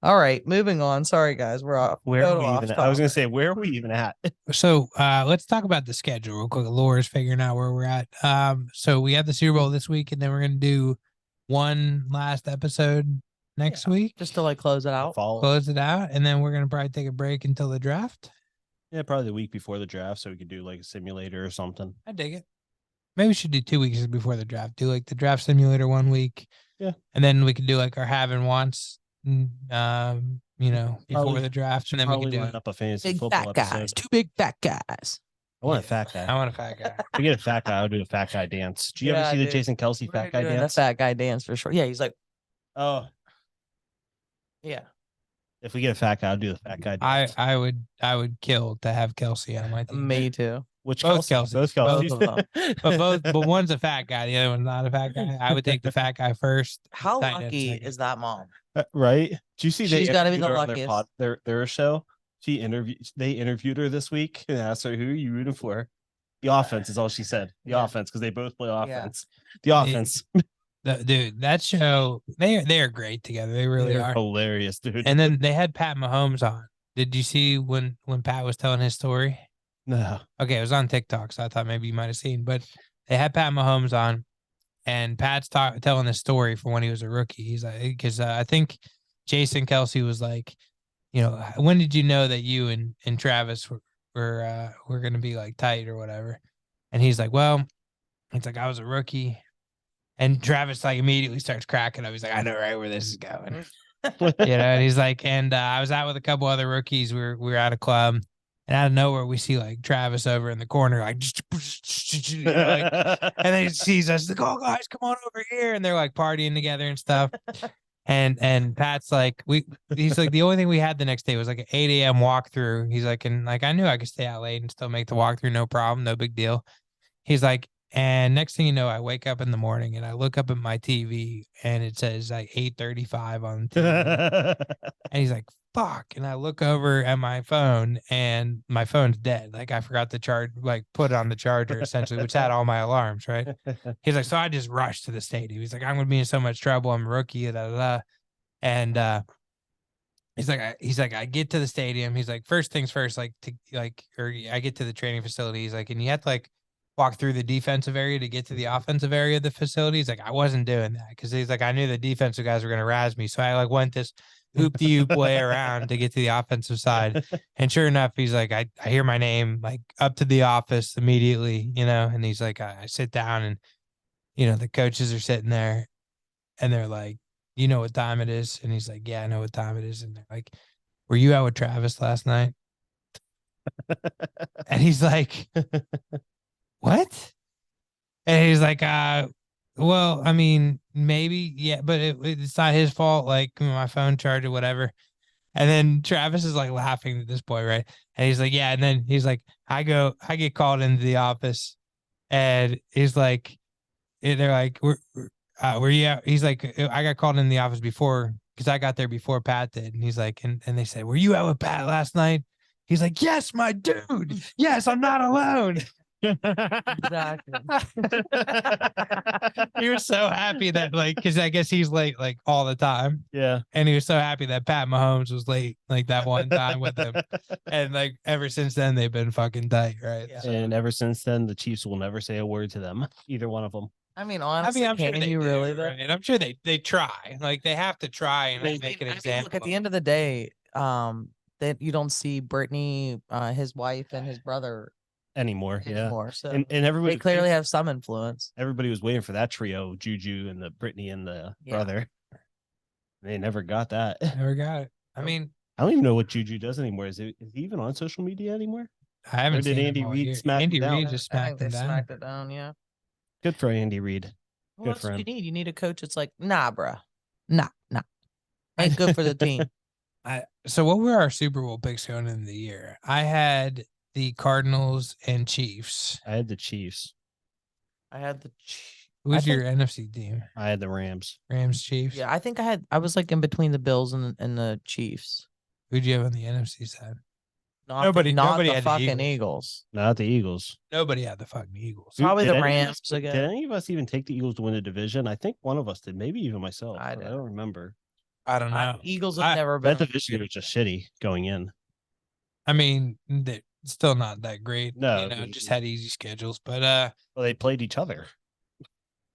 S1: All right, moving on. Sorry, guys. We're off.
S2: Where are
S1: total
S2: we
S1: off
S2: even at? I was
S1: topic.
S2: gonna say, where are we even at?
S3: So let's talk about the schedule real quick. Laura's figuring out where we're at. So we have the Super Bowl this week, and then we're gonna do one last episode next week.
S1: Just to like close it out.
S2: Fall.
S3: Close it out, and then we're gonna probably take a break until the draft.
S2: Yeah, probably the week before the draft, so we could do like a simulator or something.
S3: I dig it. maybe we should do 2 weeks before the draft. Do like the draft simulator 1 week.
S2: Yeah.
S3: And then we could do like our have and wants, before
S2: Probably-
S3: the draft. And then we
S2: Probably
S3: could do
S2: line up a fantasy
S1: Big
S2: football
S1: fat guys.
S2: episode.
S1: 2 big fat guys.
S2: I want a fat guy.
S3: I want a fat guy.
S2: If we get a fat guy, I'll do a fat guy dance. Do you ever
S1: Yeah,
S2: see the
S1: dude.
S2: Jason Kelsey fat guy
S1: The
S2: dance?
S1: fat guy dance for sure. Yeah, he's like,
S2: Oh,
S1: yeah.
S2: if we get a fat guy, I'll do the fat guy dance.
S3: I would kill to have Kelsey on my team.
S1: Me too.
S2: Which
S3: both
S2: Kelsey?
S3: Kelseys.
S2: Both
S1: Both of
S2: Kelseys.
S3: But one's a fat guy, the other one's not a fat guy. I would take the fat guy first.
S1: How
S3: tight end
S1: lucky
S3: second.
S1: is that mom?
S2: Right? Do you see
S1: She's gotta be the
S2: interviewed her on
S1: luckiest.
S2: their show? They interviewed her this week and asked her, who are you rooting for? The offense is all she said. The
S1: Yeah.
S2: offense, because they both play
S1: Yeah.
S2: offense. The offense.
S3: Dude, that show, they are great together. They really
S2: They're
S3: are.
S2: hilarious, dude.
S3: And then they had Pat Mahomes on. Did you see when Pat was telling his story?
S2: No.
S3: Okay, it was on TikTok, so I thought maybe you might have seen. But they had Pat Mahomes on, and Pat's telling the story from when he was a rookie. He's like, because I think Jason Kelsey was like, when did you know that you and Travis were gonna be like tight or whatever? And he's like, well, it's like I was a rookie, and Travis like immediately starts cracking up. He's like, I know right where this is going. And he's like, and I was out with a couple other rookies. We were at a club, and out of nowhere we see like Travis over in the corner, like, and then he sees us, like, oh guys, come on over here, and they're like partying together and stuff. And Pat's like, he's like, the only thing we had the next day was like an 8 a.m. walkthrough. He's like, and like I knew I could stay out late and still make the walkthrough, no problem, no big deal. He's like, and next thing you know, I wake up in the morning and I look up at my TV and it says like 8:35 on TV. And he's like, fuck. And I look over at my phone and my phone's dead. Like I forgot to charge, like put it on the charger essentially, which had all my alarms, right? He's like, so I just rushed to the stadium. He's like, I'm going to be in so much trouble. I'm a rookie, da, da, da. And he's like, I get to the stadium. He's like, first things first, I get to the training facility. He's like, and you have to like walk through the defensive area to get to the offensive area of the facility. He's like, I wasn't doing that because he's like, I knew the defensive guys were going to razz me. So I like went this hoop-de-hoop way around to get to the offensive side. And sure enough, he's like, I hear my name like up to the office immediately, and he's like, I sit down and, the coaches are sitting there and they're like, you know what time it is? And he's like, yeah, I know what time it is. And they're like, were you out with Travis last night? And he's like, what? And he's like, well, I mean, maybe, yeah, but it's not his fault. Like my phone charged or whatever. And then Travis is like laughing at this point, right? And he's like, yeah. And then he's like, I get called into the office, and he's like, they're like, were you out? He's like, I got called in the office before because I got there before Pat did. And he's like, and they said, were you out with Pat last night? He's like, yes, my dude. Yes, I'm not alone.
S1: Exactly.
S3: He was so happy that because I guess he's late like all the time.
S2: Yeah.
S3: And he was so happy that Pat Mahomes was late like that one time with him. And like ever since then they've been fucking tight, right?
S1: Yeah.
S3: So,
S2: And ever since then, the Chiefs will never say a word to them, either one of them.
S1: I mean, honestly,
S3: I'm sure
S1: can
S3: they
S1: you
S3: do,
S1: really? Though?
S3: right? I'm sure they try. Like they have to try and like, make an example.
S1: Look, at the end of the day, that you don't see Brittany, his wife, and his brother
S2: Anymore. Yeah.
S1: anymore. So
S2: And everybody
S1: they clearly have some influence.
S2: everybody was waiting for that trio, Juju and the Brittany and the
S1: Yeah.
S2: brother. They never got that.
S3: Never got it. I mean,
S2: I don't even know what Juju does anymore. Is he even on social media anymore?
S3: I haven't
S2: Or did
S3: seen
S2: Andy
S3: him all
S2: Reid
S3: year.
S2: smack him
S3: Andy
S2: down?
S3: Reid just
S1: I
S3: smacked
S1: think they
S3: him down.
S1: smacked it down. Yeah.
S2: Good for Andy Reid.
S1: What
S2: Good
S1: else
S2: for
S1: do
S2: him.
S1: you need? You need a coach that's like, nah, bruh. Nah. Ain't good for the team.
S3: So what were our Super Bowl picks going into the year? I had the Cardinals and Chiefs.
S2: I had the Chiefs.
S1: I had the.
S3: Who's
S1: I
S3: your NFC team?
S2: I had the Rams.
S3: Rams, Chiefs.
S1: Yeah, I think I was like in between the Bills and the Chiefs.
S3: Who'd you have on the NFC side?
S1: Not
S3: Nobody
S1: not the
S3: had the
S1: fucking
S3: Eagles.
S1: Eagles.
S2: Not the Eagles.
S3: Nobody had the fucking Eagles.
S1: Probably
S2: Did
S1: the
S2: any of
S1: Rams
S2: us-
S1: again.
S2: Did any of us even take the Eagles to win the division? I think one of us did. Maybe even myself.
S1: I
S2: but I
S1: did.
S2: don't remember.
S3: I don't know.
S1: Eagles have never been.
S2: That division was just shitty going in.
S3: I mean, they're still not that great.
S2: No,
S3: just had easy schedules. But
S2: Well, they played each other.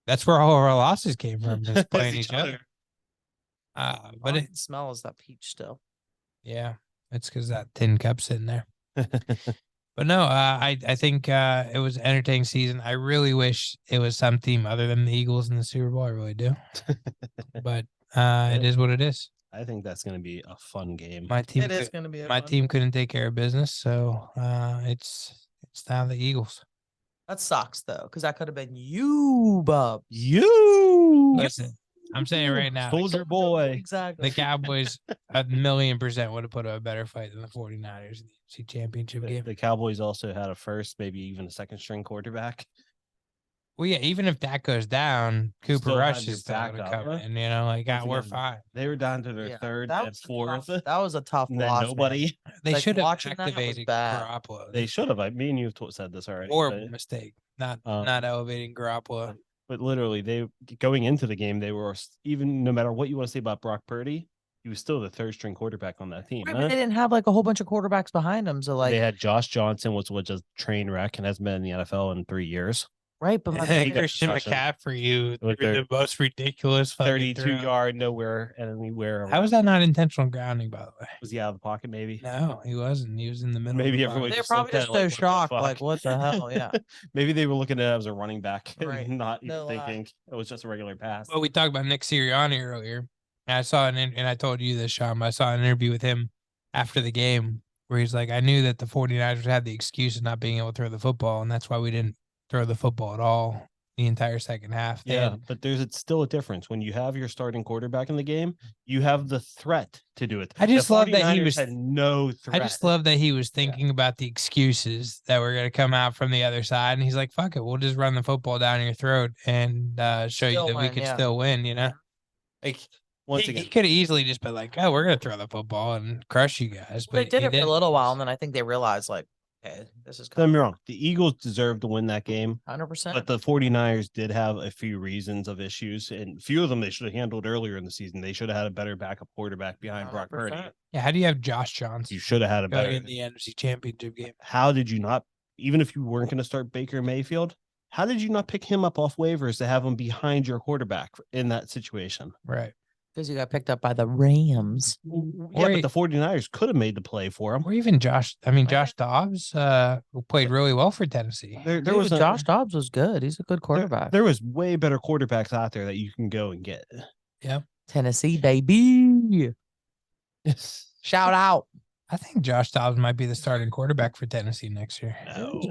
S3: that's where all of our losses came from, is playing each other.
S1: But
S3: But
S1: it smells that peach still.
S3: yeah, it's because that tin cup's sitting there. But no, I think it was an entertaining season. I really wish it was some team other than the Eagles in the Super Bowl. I really do. But it is what it is.
S2: I think that's going to be a fun game.
S3: My team
S1: It is going to be
S3: my team couldn't take care of business, so it's now the Eagles.
S1: That sucks though, because that could have been you, bub.
S2: You
S3: Listen, I'm saying right now,
S2: Soldier Boy.
S1: Exactly.
S3: the Cowboys 1,000,000% would have put up a better fight than the 49ers in the NFC Championship game.
S2: The Cowboys also had a first, maybe even a second string quarterback.
S3: Well, yeah, even if that goes down, Cooper
S2: Still
S3: Rush
S2: have your
S3: is still going to
S2: backup.
S3: come in. Like,
S2: Once
S3: we're
S2: again,
S3: fine.
S2: They were down to their third
S1: that
S2: and
S1: was
S2: fourth.
S1: that was a tough
S2: And then
S1: loss.
S2: nobody.
S1: Man.
S3: They
S1: Like,
S3: should have
S1: watching that was
S3: activated
S1: bad.
S3: Garoppolo.
S2: They should have. Me and you have said this already.
S3: Horrible mistake. Not elevating Garoppolo.
S2: But literally, they going into the game, they were even no matter what you want to say about Brock Purdy, he was still the third string quarterback on that team.
S1: Right, but they didn't have like a whole bunch of quarterbacks behind them. So like
S2: they had Josh Johnson, which was just train wreck and hasn't been in the NFL in 3 years.
S1: right, but
S3: Christian McCaffrey, the most ridiculous
S2: 32-yard nowhere and anywhere.
S3: How was that not intentional grounding, by the way?
S2: Was he out of the pocket? Maybe.
S3: No, he wasn't. He was in the middle.
S2: Maybe
S3: of the
S2: everyone
S1: they're
S3: pocket.
S1: probably just so shocked.
S2: fuck?
S1: Like, what the hell? Yeah.
S2: Maybe they were looking at it as a running back,
S1: Right.
S2: and not
S1: No
S2: even
S1: lie.
S2: thinking it was just a regular pass.
S3: Well, we talked about Nick Sirianni earlier. And I saw and I told you this, Sean, but I saw an interview with him after the game where he's like, I knew that the 49ers had the excuse of not being able to throw the football, and that's why we didn't throw the football at all the entire second half.
S2: Yeah, but there's still a difference. When you have your starting quarterback in the game, you have the threat to do it.
S3: I just
S2: The
S3: love that he
S2: 49ers
S3: was
S2: had no threat.
S3: I just love that he was thinking about the excuses that were going to come out from the other side. And he's like, fuck it. We'll just run the football down your throat and show you
S1: Still
S3: that we
S1: win,
S3: can
S1: yeah.
S3: still win, Like,
S2: Once
S3: he
S2: again,
S3: could have easily just been like, oh, we're going to throw the football and crush you guys. But
S1: They did
S3: he
S1: it for a
S3: didn't.
S1: little while, and then I think they realized like, hey, this is
S2: don't get
S1: coming.
S2: me wrong. The Eagles deserved to win that game,
S1: 100%.
S2: but the 49ers did have a few reasons of issues, and a few of them they should have handled earlier in the season. They should have had a better backup quarterback behind Brock Purdy.
S1: 100%.
S3: Yeah, how do you have Josh Johnson
S2: You should have had a
S3: going
S2: better.
S3: in the NFC Championship game?
S2: How did you not, even if you weren't going to start Baker Mayfield, how did you not pick him up off waivers to have him behind your quarterback in that situation?
S3: Right.
S1: Because you got picked up by the Rams.
S2: Yeah, but the 49ers could have made the play for him.
S3: Or even Josh Dobbs who played really well for Tennessee.
S2: There
S1: Dude,
S2: was
S1: Josh Dobbs was good. He's a good quarterback.
S2: There was way better quarterbacks out there that you can go and get.
S1: Tennessee, baby. Shout out.
S3: I think Josh Dobbs might be the starting quarterback for Tennessee next year.
S2: No,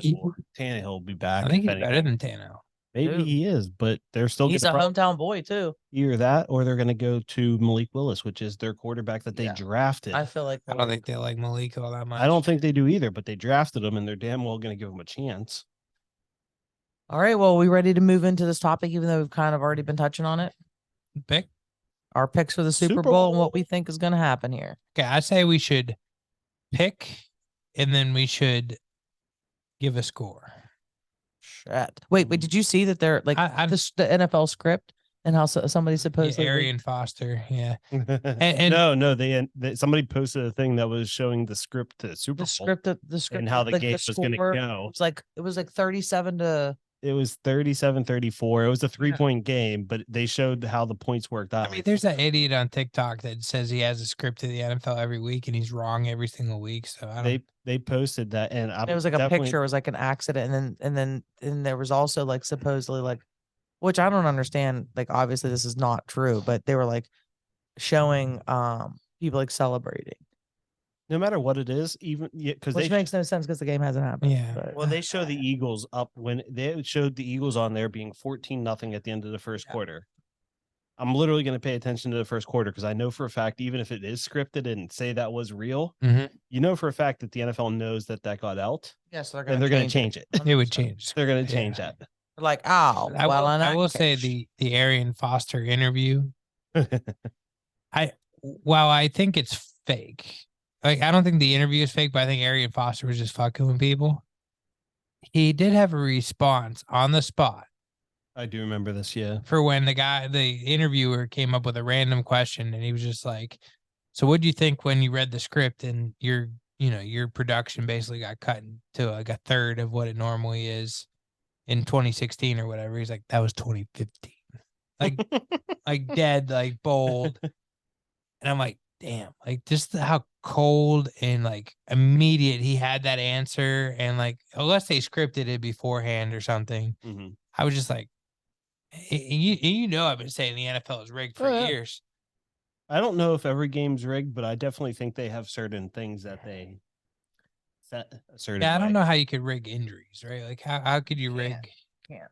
S2: Tannehill will be back.
S3: I think he's
S2: if
S3: better
S2: anything.
S3: than Tannehill.
S2: Maybe
S1: Dude.
S2: he is, but they're still
S1: He's a
S2: gonna
S1: hometown boy too.
S2: either that or they're going to go to Malik Willis, which is their quarterback that they
S1: Yeah.
S2: drafted.
S1: I feel like
S3: I don't think they like Malik all that much.
S2: I don't think they do either, but they drafted him and they're damn well going to give him a chance.
S1: All right, well, we ready to move into this topic, even though we've kind of already been touching on it.
S3: pick.
S1: Our picks for the Super
S2: Super
S1: Bowl and what
S2: Bowl.
S1: we think is going to happen here.
S3: Okay, I say we should pick, and then we should give a score.
S1: Shit. Wait, did you see that they're like
S3: I-
S1: the NFL script and how somebody
S3: Yeah,
S1: supposedly
S3: Arian Foster, yeah.
S2: No, they somebody posted a thing that was showing the script to Super Bowl
S1: the script
S2: and how the
S1: like,
S2: game was going to
S1: score,
S2: go.
S1: it was like 37 to
S2: It was 37-34. It was a 3-point game, but they showed how the points worked out.
S3: I mean, there's that idiot on TikTok that says he has a script to the NFL every week, and he's wrong every single week. So I don't.
S2: They posted that, and
S1: it was like a picture, it was like an accident, and then there was also like supposedly like, which I don't understand. Like obviously this is not true, but they were like showing people like celebrating,
S2: no matter what it is, even because
S1: which
S2: they
S1: makes no sense because the game hasn't happened.
S3: Yeah.
S1: but-
S2: well they show the Eagles up when they showed the Eagles on there being 14-0 at the end of the first quarter. I'm literally going to pay attention to the first quarter because I know for a fact, even if it is scripted and say that was real,
S3: Mhm.
S2: you know for a fact that the NFL knows that got out,
S1: yeah, so
S2: and they're going to change it.
S3: It would change.
S2: They're going to change
S3: Yeah.
S2: that.
S1: They're like, oh,
S3: I
S1: well,
S3: will,
S1: in
S3: I
S1: that
S3: will say
S1: case-
S3: the Arian Foster interview. While I think it's fake, like I don't think the interview is fake, but I think Arian Foster was just fucking with people. He did have a response on the spot
S2: I do remember this. Yeah.
S3: for when the interviewer came up with a random question, and he was just like, "So what do you think when you read the script and your production basically got cut to like a third of what it normally is in 2016 or whatever?" He's like, "That was 2015." Like dead, like bold. And I'm like, damn, like just how cold and like immediate. He had that answer, and like unless they scripted it beforehand or something, I was just like, I've been saying the NFL is rigged for years.
S2: I don't know if every game's rigged, but I definitely think they have certain things that they set a certain.
S3: Yeah, I don't
S2: way.
S3: know how you could rig injuries, right? Like how could you rig?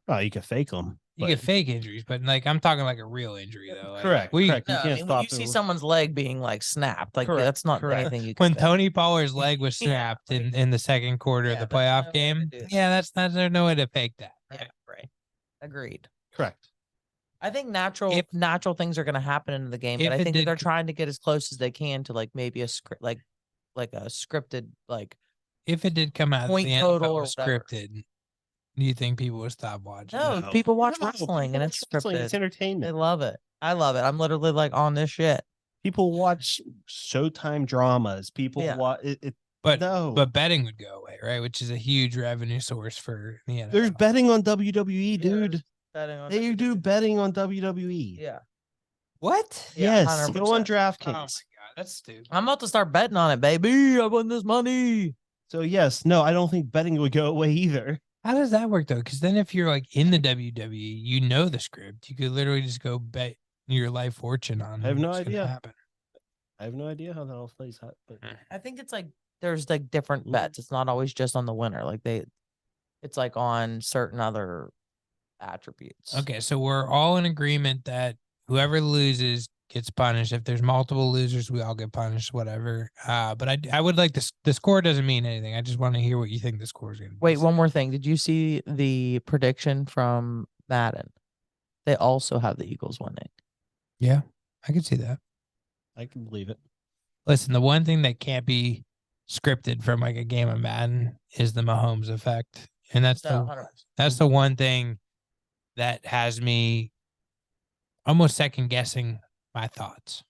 S2: Oh, you can fake them.
S3: You get fake injuries, but like I'm talking like a real injury though. Like,
S2: Correct.
S1: No,
S2: You
S1: I
S2: can't
S1: mean, when
S2: stop
S1: you see
S2: it.
S1: someone's leg being like snapped, like
S2: Correct,
S1: that's not
S2: correct.
S1: anything you can
S3: When
S1: fix.
S3: Tony Pollard's leg was
S1: Yeah,
S3: snapped
S1: like-
S3: in the second quarter of
S1: Yeah,
S3: the
S1: there's
S3: playoff
S1: no way to
S3: game,
S1: do that.
S3: yeah, there's no way to fake that.
S1: Yeah, right. Agreed.
S2: Correct.
S1: I think natural things are going to happen in the game, but
S3: if
S1: I
S3: it
S1: think that
S3: did
S1: they're
S3: c-
S1: trying to get as close as they can to like maybe a script, like a scripted, like
S3: If it did come out that
S1: point
S3: the
S1: total
S3: NFL
S1: or
S3: was
S1: whatever.
S3: scripted, do you think people would stop watching?
S1: No,
S2: No.
S1: people watch
S2: No,
S1: wrestling and
S2: people
S1: it's
S2: watch wrestling,
S1: scripted.
S2: It's
S1: They
S2: entertainment.
S1: love it. I love it. I'm literally like on this shit.
S2: People watch Showtime dramas. People
S1: Yeah.
S2: watch it.
S3: But
S2: No.
S3: but betting would go away, right? Which is a huge revenue source for the NFL.
S2: There's betting on WWE, dude.
S1: there's betting on
S2: They do betting on WWE.
S1: Yeah.
S3: What?
S1: Yeah,
S2: Yes, go on
S1: 100%.
S3: Oh my
S2: DraftKings.
S3: god, that's stupid.
S1: I'm about to start betting on it, baby. I won this money.
S2: So yes, no, I don't think betting would go away either.
S3: How does that work though? Because then if you're like in the WWE, you know the script. You could literally just go bet your life fortune on.
S2: I have no
S3: what's gonna
S2: idea.
S3: happen.
S2: I have no idea how that all plays out. But
S1: I think it's like there's like different
S2: Mhm.
S1: bets. It's not always just on the winner. Like it's like on certain other attributes.
S3: Okay, so we're all in agreement that whoever loses gets punished. If there's multiple losers, we all get punished. Whatever. But I would like this. The score doesn't mean anything. I just want to hear what you think the score is going to be.
S1: Wait, one more thing. Did you see the prediction from Madden? They also have the Eagles winning.
S3: Yeah, I can see that.
S2: I can believe it.
S3: Listen, the one thing that can't be scripted from like a game of Madden is the Mahomes effect, and that's
S1: No,
S3: the
S1: 100%.
S3: that's the one thing that has me almost second guessing my thoughts.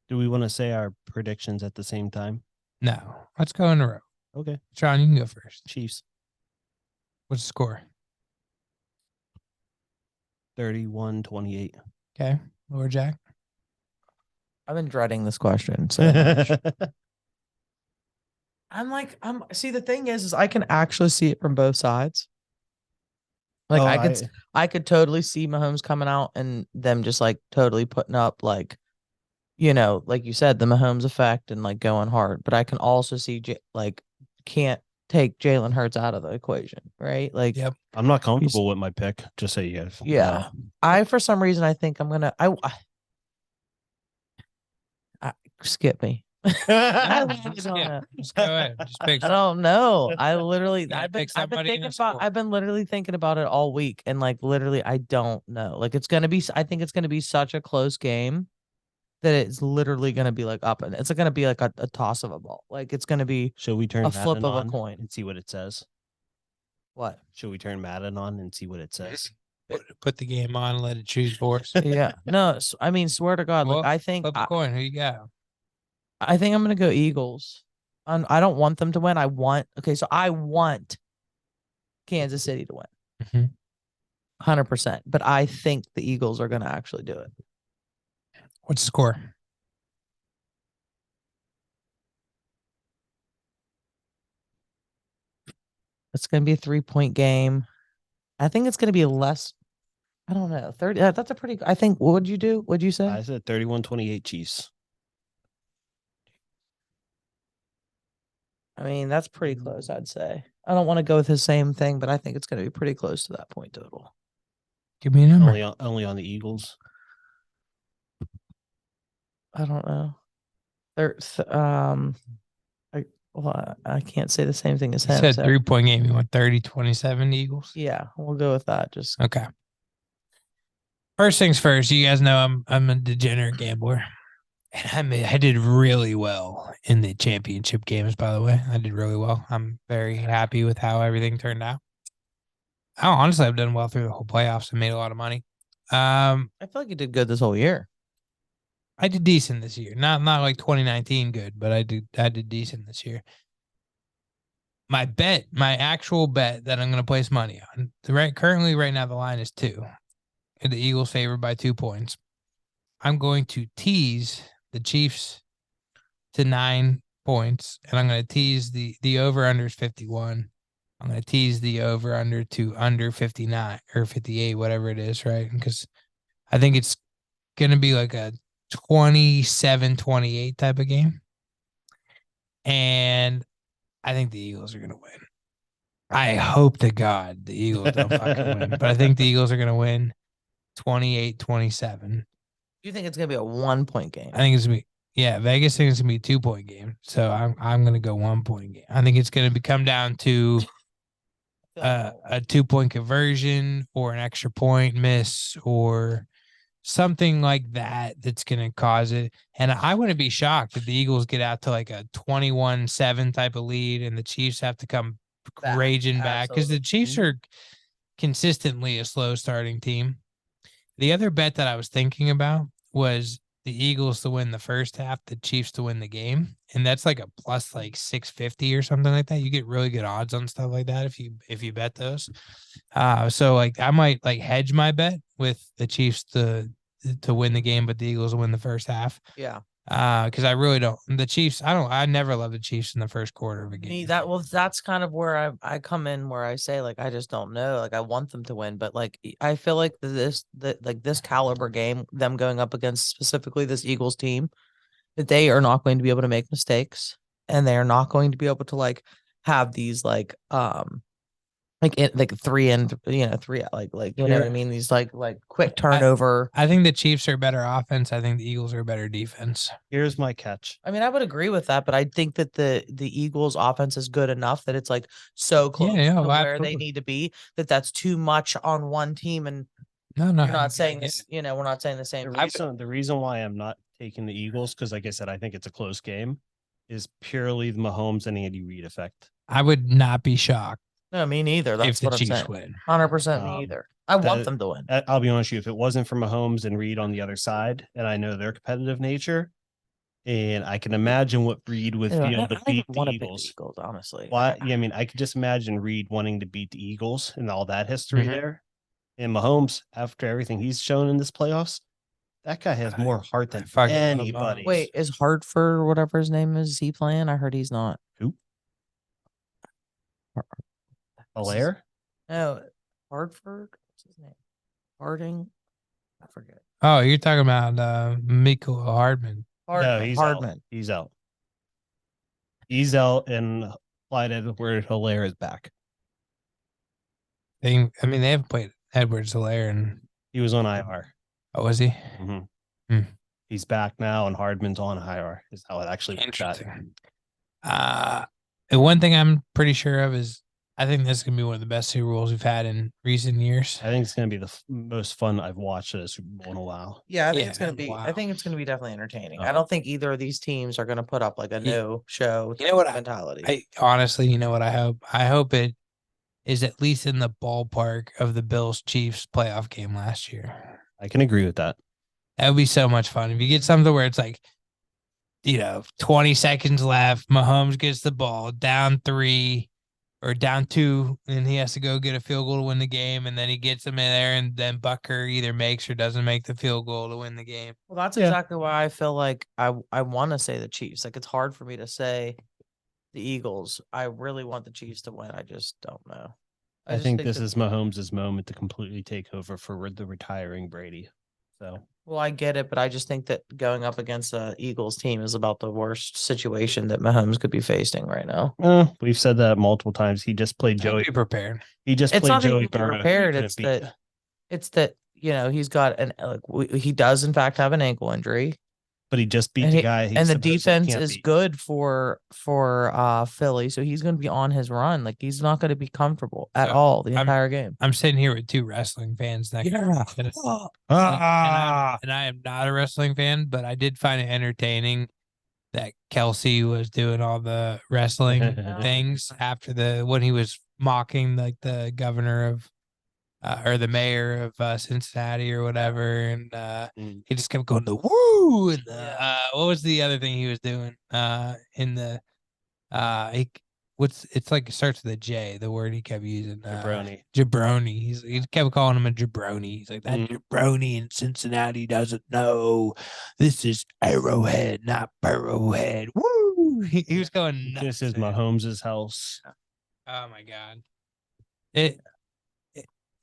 S2: Do we want to say our predictions at the same time?
S3: No, let's go in a row.
S2: Okay.
S3: Sean, you can go first.
S2: Chiefs
S3: What's the score?
S2: 31-28.
S3: Okay, Lord Jack.
S1: I've been dreading this question so much. I'm see the thing is I can actually see it from both sides. Like
S2: Oh,
S1: I could totally see Mahomes coming out and them just like totally putting up like, you know, like you said, the Mahomes effect and like going hard. But I can also see can't take Jalen Hurts out of the equation, right? Like,
S3: Yep.
S2: I'm not comfortable with my pick. Just so you guys.
S1: yeah. I for some reason I think I'm gonna skip me. I really don't know.
S3: Just go ahead. Just pick.
S1: I don't know. I literally,
S3: gotta pick
S1: I've been
S3: somebody in
S1: thinking
S3: a sport.
S1: I've been literally thinking about it all week, and like literally, I don't know. Like it's gonna be, I think it's gonna be such a close game that it's literally gonna be like up, and it's gonna be like a toss of a ball. Like it's gonna be
S2: Should we turn
S1: a flip
S2: Madden
S1: of a
S2: on
S1: coin.
S2: and see what it says?
S1: What?
S2: Should we turn Madden on and see what it says?
S3: Put the game on and let it choose for us.
S1: Yeah. No. I mean, swear to God.
S3: Well,
S1: Like I think,
S3: Flip a coin. Who you got?
S1: I think I'm gonna go Eagles. I don't want them to win. I want. Okay, so I want Kansas City to win.
S3: Mhm.
S1: 100%. But I think the Eagles are gonna actually do it.
S3: What's the score?
S1: It's going to be a 3-point game. I think it's going to be less. I don't know. 30. That's a pretty. I think. What would you do? What'd you say?
S2: I said 31-28 Chiefs.
S1: I mean, that's pretty close. I'd say. I don't want to go with the same thing, but I think it's going to be pretty close to that point total.
S3: Give me a number.
S2: Only on the Eagles.
S1: I don't know. I can't say the same thing as
S3: You
S1: him.
S3: said
S1: so-
S3: 3-point game. You want 30-27 Eagles?
S1: Yeah, we'll go with that. Just
S3: Okay. First things first, you guys know I'm a degenerate gambler. And I did really well in the championship games, by the way. I did really well. I'm very happy with how everything turned out. Oh, honestly, I've done well through the whole playoffs and made a lot of money.
S1: I feel like you did good this whole year.
S3: I did decent this year. Not like 2019 good, but I did decent this year. My actual bet that I'm going to place money on, currently right now the line is 2. And the Eagles favored by 2 points. I'm going to tease the Chiefs to 9 points, and I'm going to tease the over under is 51. I'm going to tease the over under to under 59 or 58, whatever it is, right? Because I think it's going to be like a 27-28 type of game. And I think the Eagles are going to win. I hope to God the Eagles don't fucking win, but I think the Eagles are going to win 28-27.
S1: You think it's gonna be a 1-point game?
S3: I think it's gonna be Vegas thinks it's gonna be a 2-point game. So I'm gonna go 1-point game. I think it's gonna come down to a 2-point conversion or an extra point miss or something like that that's gonna cause it. And I wouldn't be shocked if the Eagles get out to like a 21-7 type of lead and the Chiefs have to come raging back because the Chiefs are consistently a slow starting team. The other bet that I was thinking about was the Eagles to win the first half, the Chiefs to win the game. And that's like a plus like 650 or something like that. You get really good odds on stuff like that if you bet those. So like I might like hedge my bet with the Chiefs to win the game, but the Eagles will win the first half.
S1: Yeah.
S3: Because I really don't. The Chiefs, I never love the Chiefs in the first quarter of a game.
S1: That's kind of where I come in, where I say like I just don't know. Like I want them to win, but like I feel like this caliber game, them going up against specifically this Eagles team, that they are not going to be able to make mistakes, and they are not going to be able to like have these like three you know what I mean, these like quick turnover.
S3: I think the Chiefs are better offense. I think the Eagles are better defense.
S2: Here's my catch.
S1: I mean, I would agree with that, but I think that the Eagles offense is good enough that it's like so close to where they need to be, that's too much on one team. And
S3: no,
S1: you're not saying this, we're not saying the same.
S2: The reason why I'm not taking the Eagles, because like I said, I think it's a close game, is purely the Mahomes and Andy Reid effect.
S3: I would not be shocked.
S1: No, me neither. That's
S3: if the
S1: what
S3: Chiefs
S1: I'm saying.
S3: win.
S1: 100% me either. I want them to win.
S2: I'll be honest with you. If it wasn't for Mahomes and Reid on the other side, and I know their competitive nature, and I can imagine what Reid would feel to beat the Eagles.
S1: Honestly.
S2: Why? Yeah, I mean, I could just imagine Reid wanting to beat the Eagles and all that history there. And Mahomes, after everything he's shown in this playoffs, that guy has more heart than anybody.
S1: Wait, is Hartford, whatever his name is he playing? I heard he's not.
S2: Who? Allaire?
S1: No, Hartford. What's his name? Harding. I forget.
S3: Oh, you're talking about Miko Hardman.
S2: No, he's
S1: Hardman.
S2: Out. He's out. He's out, and Clyde Edwards-Helaire is back.
S3: I mean, they haven't played Edwards-Helaire, and
S2: he was on IR.
S3: Oh, was he?
S2: Mm-hmm. He's back now, and Hardman's on IR. Is how it actually works out.
S3: The one thing I'm pretty sure of is I think this is gonna be one of the best Super Bowls we've had in recent years.
S2: I think it's gonna be the most fun I've watched at a Super Bowl in a while.
S1: Yeah, I think it's gonna be. Wow. I think it's gonna be definitely entertaining. I don't think either of these teams are gonna put up like a no show.
S3: You know what
S1: mentality?
S3: I honestly, you know what I hope? I hope it is at least in the ballpark of the Bills Chiefs playoff game last year.
S2: I can agree with that.
S3: That would be so much fun if you get something where it's like, 20 seconds left, Mahomes gets the ball down 3. Or down 2, and he has to go get a field goal to win the game, and then he gets them in there, and then Bucker either makes or doesn't make the field goal to win the game.
S1: Well, that's exactly why I feel like I want to say the Chiefs. Like, it's hard for me to say the Eagles. I really want the Chiefs to win. I just don't know.
S2: I think this is Mahomes' moment to completely take over for the retiring Brady. So.
S1: Well, I get it, but I just think that going up against the Eagles team is about the worst situation that Mahomes could be facing right now.
S2: We've said that multiple times. He just played Joey.
S3: Be prepared.
S2: He just played Joey Burrow.
S1: Prepared. It's that he's got he does in fact have an ankle injury,
S2: but he just beat the guy.
S1: And the defense is good for Philly, so he's going to be on his run. Like, he's not going to be comfortable at all the entire game.
S3: I'm sitting here with 2 wrestling fans next to me. And I am not a wrestling fan, but I did find it entertaining that Kelsey was doing all the wrestling things after when he was mocking like the governor of or the mayor of Cincinnati or whatever, and he just kept going the woo. And what was the other thing he was doing? In the it's like it starts with a J. The word he kept using, jabroni. He kept calling him a jabroni. He's like, that jabroni in Cincinnati doesn't know. This is Arrowhead, not Burrowhead. Woo! He was going nuts.
S2: This is
S3: man.
S2: Mahomes' house.
S3: Oh my god. It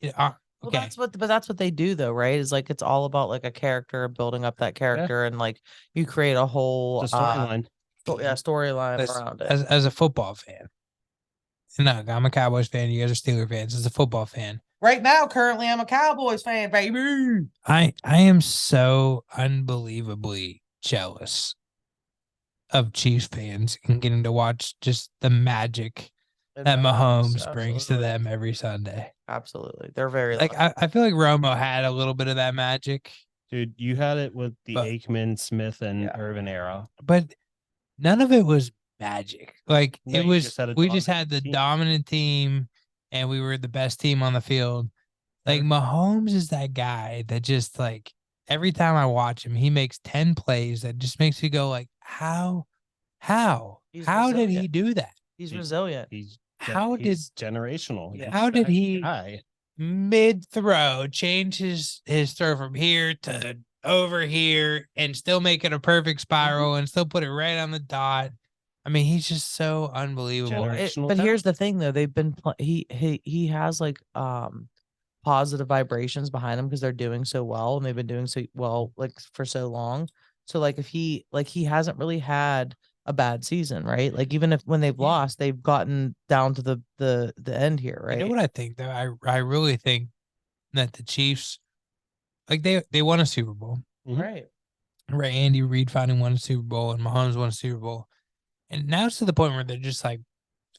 S1: Well,
S3: okay.
S1: that's what they do though, right? Is like it's all about like a character, building up that character, and like you create a whole
S2: It's a storyline.
S1: Storyline around it.
S3: As a football fan. No, I'm a Cowboys fan. You guys are Steelers fans. As a football fan.
S1: Right now, currently, I'm a Cowboys fan, baby.
S3: I am so unbelievably jealous of Chiefs fans and getting to watch just the magic that Mahomes brings to them every Sunday.
S1: Absolutely. They're very
S3: like I feel like Romo had a little bit of that magic.
S2: Dude, you had it with the Aikman, Smith, and Irvin era.
S3: But none of it was magic. Like
S2: No,
S3: it
S2: you
S3: was
S2: just had a
S3: we just had
S2: dominant
S3: the
S2: team.
S3: dominant team and we were the best team on the field. Like Mahomes is that guy that just like every time I watch him, he makes 10 plays that just makes me go like, how did he do that?
S1: He's resilient.
S2: He's
S3: How
S2: generational.
S3: did he
S2: guy.
S3: mid throw change his throw from here to over here and still make it a perfect spiral and still put it right on the dot? I mean, he's just so unbelievable.
S1: But here's the thing though, they've been he has like positive vibrations behind him because they're doing so well and they've been doing so well like for so long. So like if he hasn't really had a bad season, right? Like even if when they've lost, they've gotten down to the end here, right?
S3: You know what I think though? I really think that the Chiefs, like they won a Super Bowl.
S1: Right.
S3: Right. Andy Reid finally won a Super Bowl and Mahomes won a Super Bowl. And now it's to the point where they're just like,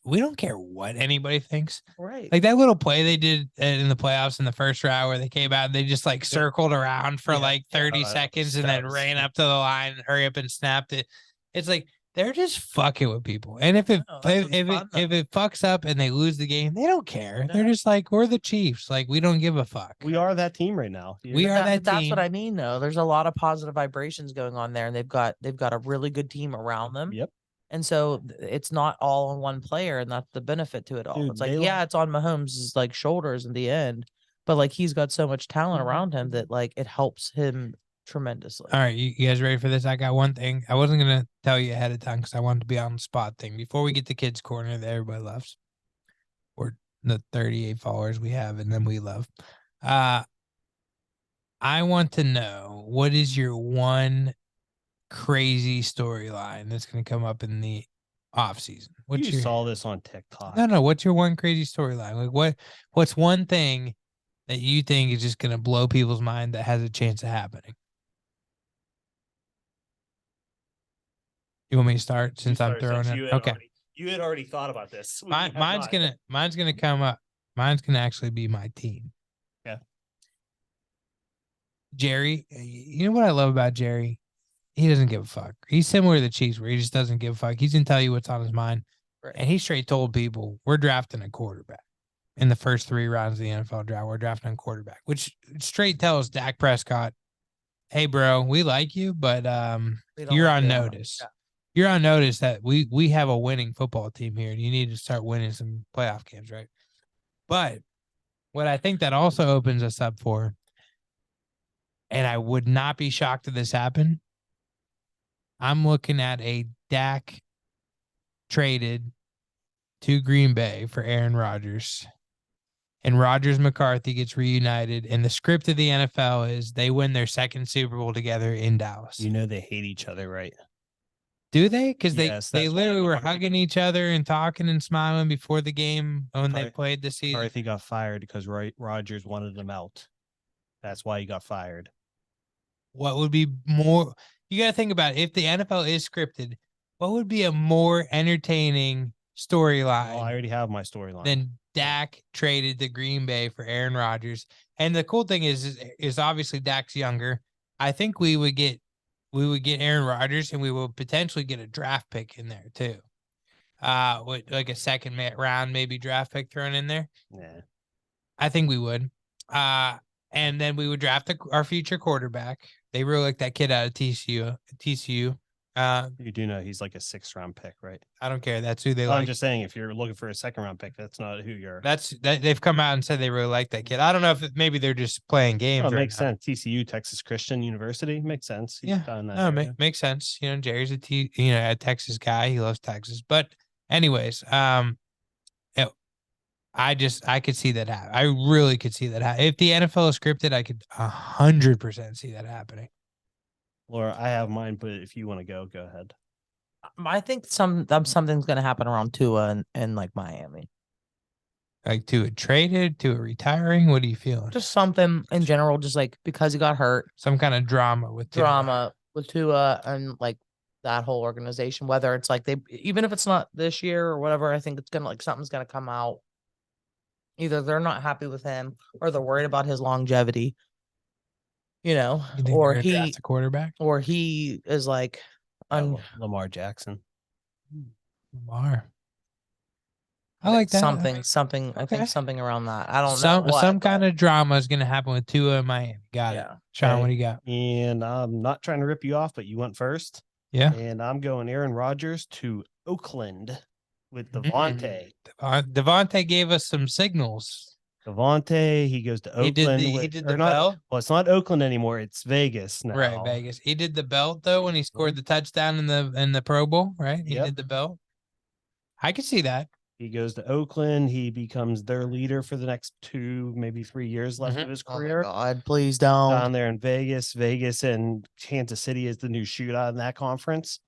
S3: we don't care what anybody thinks.
S1: Right.
S3: Like that little play they did in the playoffs in the first round where they came out, they just like circled around for like 30 seconds and then ran up to the line and hurry up and snapped it. It's like they're just fucking with people. And if it fucks up and they lose the game, they don't care. They're just like, we're the Chiefs. Like we don't give a fuck.
S2: We are that team right now.
S3: We are that team.
S1: That's what I mean though. There's a lot of positive vibrations going on there and they've got a really good team around them.
S2: Yep.
S1: And so it's not all on one player, and that's the benefit to it all.
S2: Dude,
S1: it's like, it's on Mahomes' like shoulders in the end, but like he's got so much talent around him that like it helps him tremendously.
S3: All right, you guys ready for this? I got one thing. I wasn't gonna tell you ahead of time because I wanted to be on the spot thing before we get the kids' corner that everybody loves, or the 38 followers we have, and then we love. I want to know what is your one crazy storyline that's going to come up in the off season.
S2: You saw this on TikTok.
S3: No. What's your one crazy storyline? Like what's one thing that you think is just going to blow people's mind that has a chance of happening? You want me to start since I'm throwing it? Okay.
S2: You had already thought about this.
S3: Mine's gonna come up. Mine's gonna actually be my team.
S2: Yeah.
S3: Jerry, you know what I love about Jerry? He doesn't give a fuck. He's similar to the Chiefs where he just doesn't give a fuck. He's going to tell you what's on his mind.
S1: Right.
S3: And he straight told people, we're drafting a quarterback. In the first 3 rounds of the NFL draft, we're drafting a quarterback, which straight tells Dak Prescott, hey, bro, we like you, but you're on notice. Yeah. You're on notice that we have a winning football team here, and you need to start winning some playoff games, right? But what I think that also opens us up for, and I would not be shocked if this happened, I'm looking at a Dak traded to Green Bay for Aaron Rodgers. And Rodgers McCarthy gets reunited. And the script of the NFL is they win their second Super Bowl together in Dallas.
S2: You know they hate each other, right?
S3: Do they? Because they literally were hugging each other and talking and smiling before the game when they played the season.
S2: McCarthy got fired because Rodgers wanted him out. That's why he got fired.
S3: What would be more... You got to think about it. If the NFL is scripted, what would be a more entertaining storyline?
S2: Oh, I already have my storyline.
S3: Than Dak traded to Green Bay for Aaron Rodgers. And the cool thing is obviously Dak's younger. I think we would get Aaron Rodgers and we will potentially get a draft pick in there too. With like a second round, maybe draft pick thrown in there.
S2: Yeah.
S3: I think we would. And then we would draft our future quarterback. They really like that kid out of TCU.
S2: You do know he's like a 6th-round pick, right?
S3: I don't care. That's who they
S2: I'm
S3: like.
S2: just saying, if you're looking for a 2nd-round pick, that's not who you're.
S3: They've come out and said they really like that kid. I don't know if maybe they're just playing games.
S2: Oh, it
S3: right
S2: makes
S3: now.
S2: sense. TCU, Texas Christian University, makes sense. He's
S3: Yeah,
S2: done that
S3: no,
S2: area.
S3: makes sense. You know, Jerry's a Texas guy. He loves Texas. But anyways, I could see that happen. I really could see that happen. If the NFL is scripted, I could 100% see that happening.
S2: Laura, I have mine, but if you want to go ahead.
S1: I think something's gonna happen around Tua and like Miami.
S3: Like Tua traded, Tua retiring. What are you feeling?
S1: Just something in general, just like because he got hurt,
S3: Some kind of drama with
S1: Tua and like that whole organization. Whether it's like even if it's not this year or whatever, I think it's gonna like something's gonna come out. Either they're not happy with him or they're worried about his longevity. You know,
S3: You think
S1: or
S3: they're gonna draft a quarterback,
S1: or he is like
S2: Lamar Jackson.
S3: Lamar. I like that.
S1: Something. I think something around that. I don't know.
S3: Some kind of drama is gonna happen with Tua and Miami. Got it. Sean, what do you got?
S2: And I'm not trying to rip you off, but you went first.
S3: Yeah.
S2: And I'm going Aaron Rodgers to Oakland with Devontae.
S3: Devontae gave us some signals.
S2: Devontae, he goes to Oakland.
S3: He did the belt.
S2: Well, it's not Oakland anymore. It's Vegas now.
S3: Right, Vegas. He did the belt though when he scored the touchdown in the Pro Bowl. Right, he did the belt. I could see that.
S2: He goes to Oakland. He becomes their leader for the next 2, maybe 3 years left of his career.
S1: Oh God, please don't.
S2: Down there in Vegas and Kansas City is the new shootout in that conference.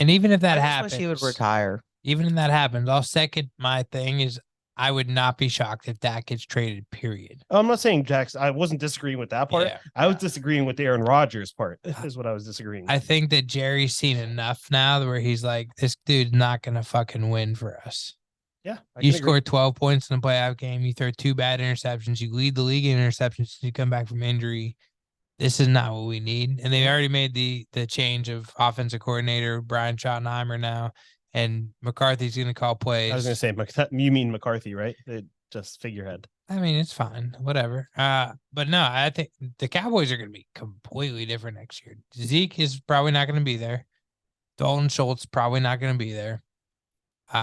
S3: And even if that
S1: I
S3: happens,
S1: wish he would retire.
S3: Even if that happens, I'll second my thing is I would not be shocked if Dak gets traded, period.
S2: I'm not saying Jackson. I wasn't disagreeing with that part.
S3: Yeah,
S2: I was disagreeing with the Aaron Rodgers part is what I was disagreeing with.
S3: I think that Jerry's seen enough now where he's like, this dude's not going to fucking win for us.
S2: Yeah.
S3: You score 12 points in a playoff game. You throw 2 bad interceptions. You lead the league in interceptions. You come back from injury. This is not what we need. And they already made the change of offensive coordinator, Brian Schottenheimer now. And McCarthy's going to call plays.
S2: I was going to say, you mean McCarthy, right? Just figurehead.
S3: I mean, it's fine. Whatever. But no, I think the Cowboys are going to be completely different next year. Zeke is probably not going to be there. Dalton Schultz probably not going to be there.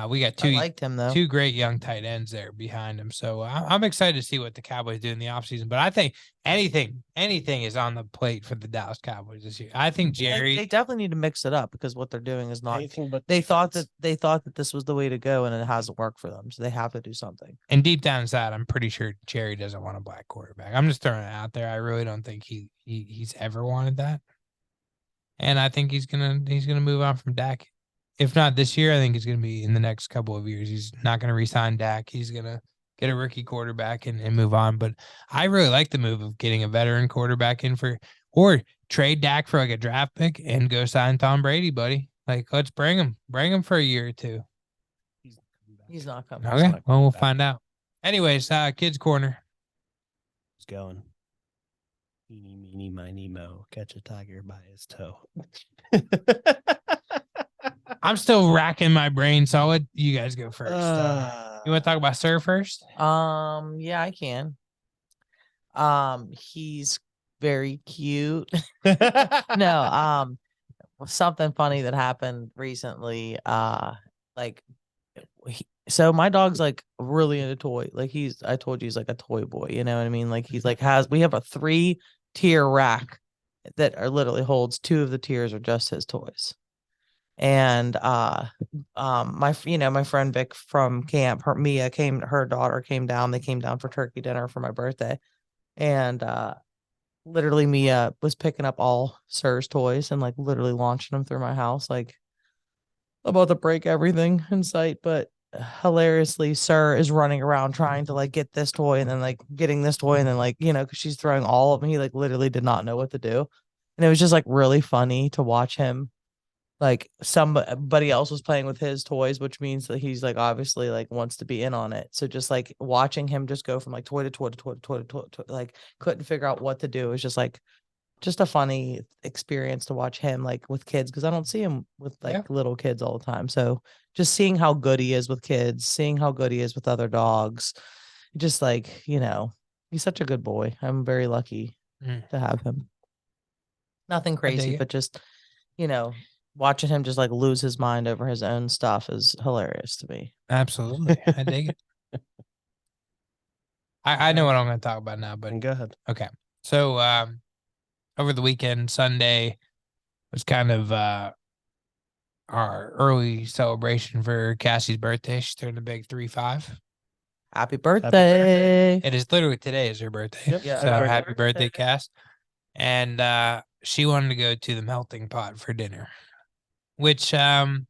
S3: We got two great young tight ends there behind him. So I'm excited to see what the Cowboys do in the offseason. But I think anything is on the plate for the Dallas Cowboys this year. I think Jerry.
S1: They definitely need to mix it up because what they're doing is not
S2: anything but
S1: they thought that this was the way to go and it hasn't worked for them. So they have to do something.
S3: And deep down inside, I'm pretty sure Jerry doesn't want a black quarterback. I'm just throwing it out there. I really don't think he's ever wanted that. And I think he's gonna move on from Dak. If not this year, I think it's going to be in the next couple of years. He's not going to re-sign Dak. He's going to get a rookie quarterback and move on. But I really like the move of getting a veteran quarterback in or trade Dak for like a draft pick and go sign Tom Brady, buddy. Like, let's bring him for a year or 2.
S1: He's not coming.
S3: Okay, well, we'll find out. Anyways, Kids Corner.
S2: It's going. Eeny, meeny, miny, mo. Catch a tiger by his toe.
S3: I'm still racking my brain, so I'll let you guys go first. You want to talk about Sir first?
S1: Yeah, I can. He's very cute. No, something funny that happened recently. So my dog's like really into toy. Like I told you he's like a toy boy. You know what I mean? Like he's like we have a 3-tier rack that literally holds 2 of the tiers are just his toys. And my friend Vic from camp, her daughter came down. They came down for turkey dinner for my birthday, and literally Mia was picking up all Sir's toys and like literally launching them through my house, like about to break everything in sight. But hilariously, Sir is running around trying to like get this toy and then like getting this toy and then like because she's throwing all of them. He like literally did not know what to do, and it was just like really funny to watch him. Like somebody else was playing with his toys, which means that he's like obviously like wants to be in on it. So just like watching him just go from like toy to toy to toy to toy to toy, like couldn't figure out what to do. It was just a funny experience to watch him like with kids because I don't see him with like little kids all the time. So just seeing how good he is with kids, seeing how good he is with other dogs, just like he's such a good boy. I'm very lucky to have him. Nothing crazy, but just watching him just like lose his mind over his own stuff is hilarious to me.
S3: Absolutely. I dig it. I know what I'm going to talk about now, but
S2: And go ahead.
S3: okay. So over the weekend, Sunday was kind of our early celebration for Cassie's birthday. She turned a big 3-5.
S1: Happy birthday.
S3: It is literally today is her birthday.
S2: Yep.
S1: Yeah.
S3: So
S1: Happy
S3: happy birthday,
S1: birthday.
S3: Cass. And she wanted to go to the melting pot for dinner, which I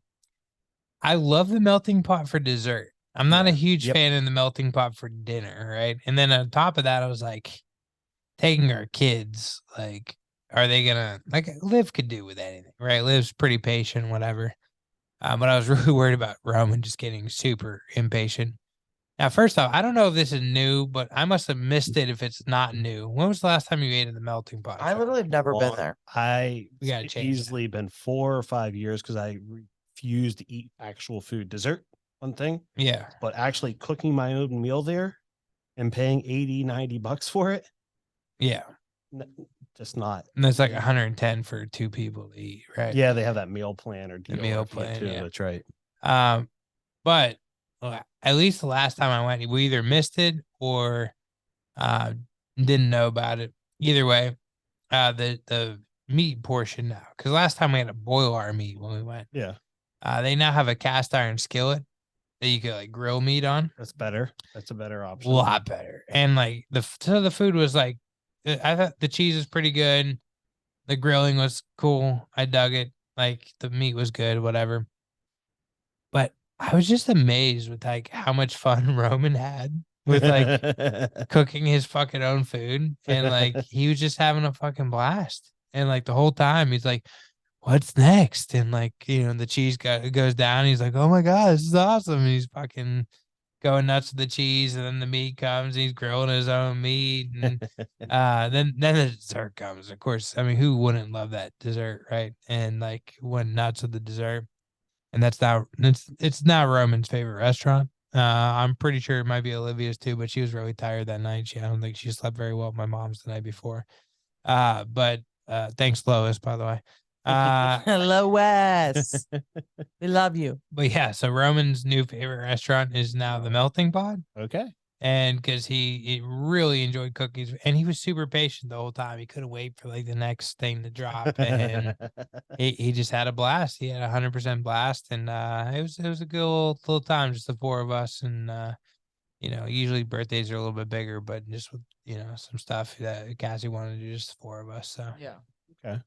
S3: love the melting pot for dessert. I'm not a huge
S2: Yep.
S3: fan of the melting pot for dinner, right? And then on top of that, I was like, taking our kids, like, are they gonna like Liv could do with anything, right? Liv's pretty patient, whatever. But I was really worried about Roman just getting super impatient. Now, first off, I don't know if this is new, but I must have missed it if it's not new. When was the last time you ate in the melting pot?
S1: I literally have never been there.
S2: We
S3: gotta change that.
S2: easily been 4 or 5 years because I refused to eat actual food. Dessert, one thing,
S3: Yeah.
S2: but actually cooking my own meal there and paying $80-$90 for it,
S3: Yeah.
S2: just not.
S3: And that's like 110 for 2 people to eat, right?
S2: Yeah, they have that meal plan or deal
S3: meal
S2: if you get
S3: plan,
S2: two,
S3: yeah.
S2: That's right.
S3: But at least the last time I went, we either missed it or didn't know about it. Either way, the meat portion now, because last time we had to boil our meat when we went.
S2: Yeah,
S3: they now have a cast iron skillet that you could like grill meat on.
S2: that's better. That's a better option.
S3: A lot better. And like the food was like, I thought the cheese was pretty good. The grilling was cool. I dug it. Like the meat was good, whatever. But I was just amazed with like how much fun Roman had with like cooking his fucking own food. And like he was just having a fucking blast. And like the whole time he's like, what's next? And like, the cheese goes down. He's like, oh my God, this is awesome. And he's fucking going nuts with the cheese. And then the meat comes. He's grilling his own meat. And then the dessert comes. Of course, I mean, who wouldn't love that dessert, right? And like went nuts with the dessert. And it's now Roman's favorite restaurant. I'm pretty sure it might be Olivia's too, but she was really tired that night. I don't think she slept very well at my mom's the night before. But thanks, Lois, by the way.
S1: Hello, Wes. We love you.
S3: But yeah, so Roman's new favorite restaurant is now the Melting Pot.
S2: Okay.
S3: And because he really enjoyed cookies, and he was super patient the whole time. He couldn't wait for like the next thing to drop, and he just had a blast. He had 100% blast, and it was a good little time, just the 4 of us. And usually birthdays are a little bit bigger, but just with some stuff that Cassie wanted to do, just the 4 of us. So
S1: Yeah.
S2: Okay.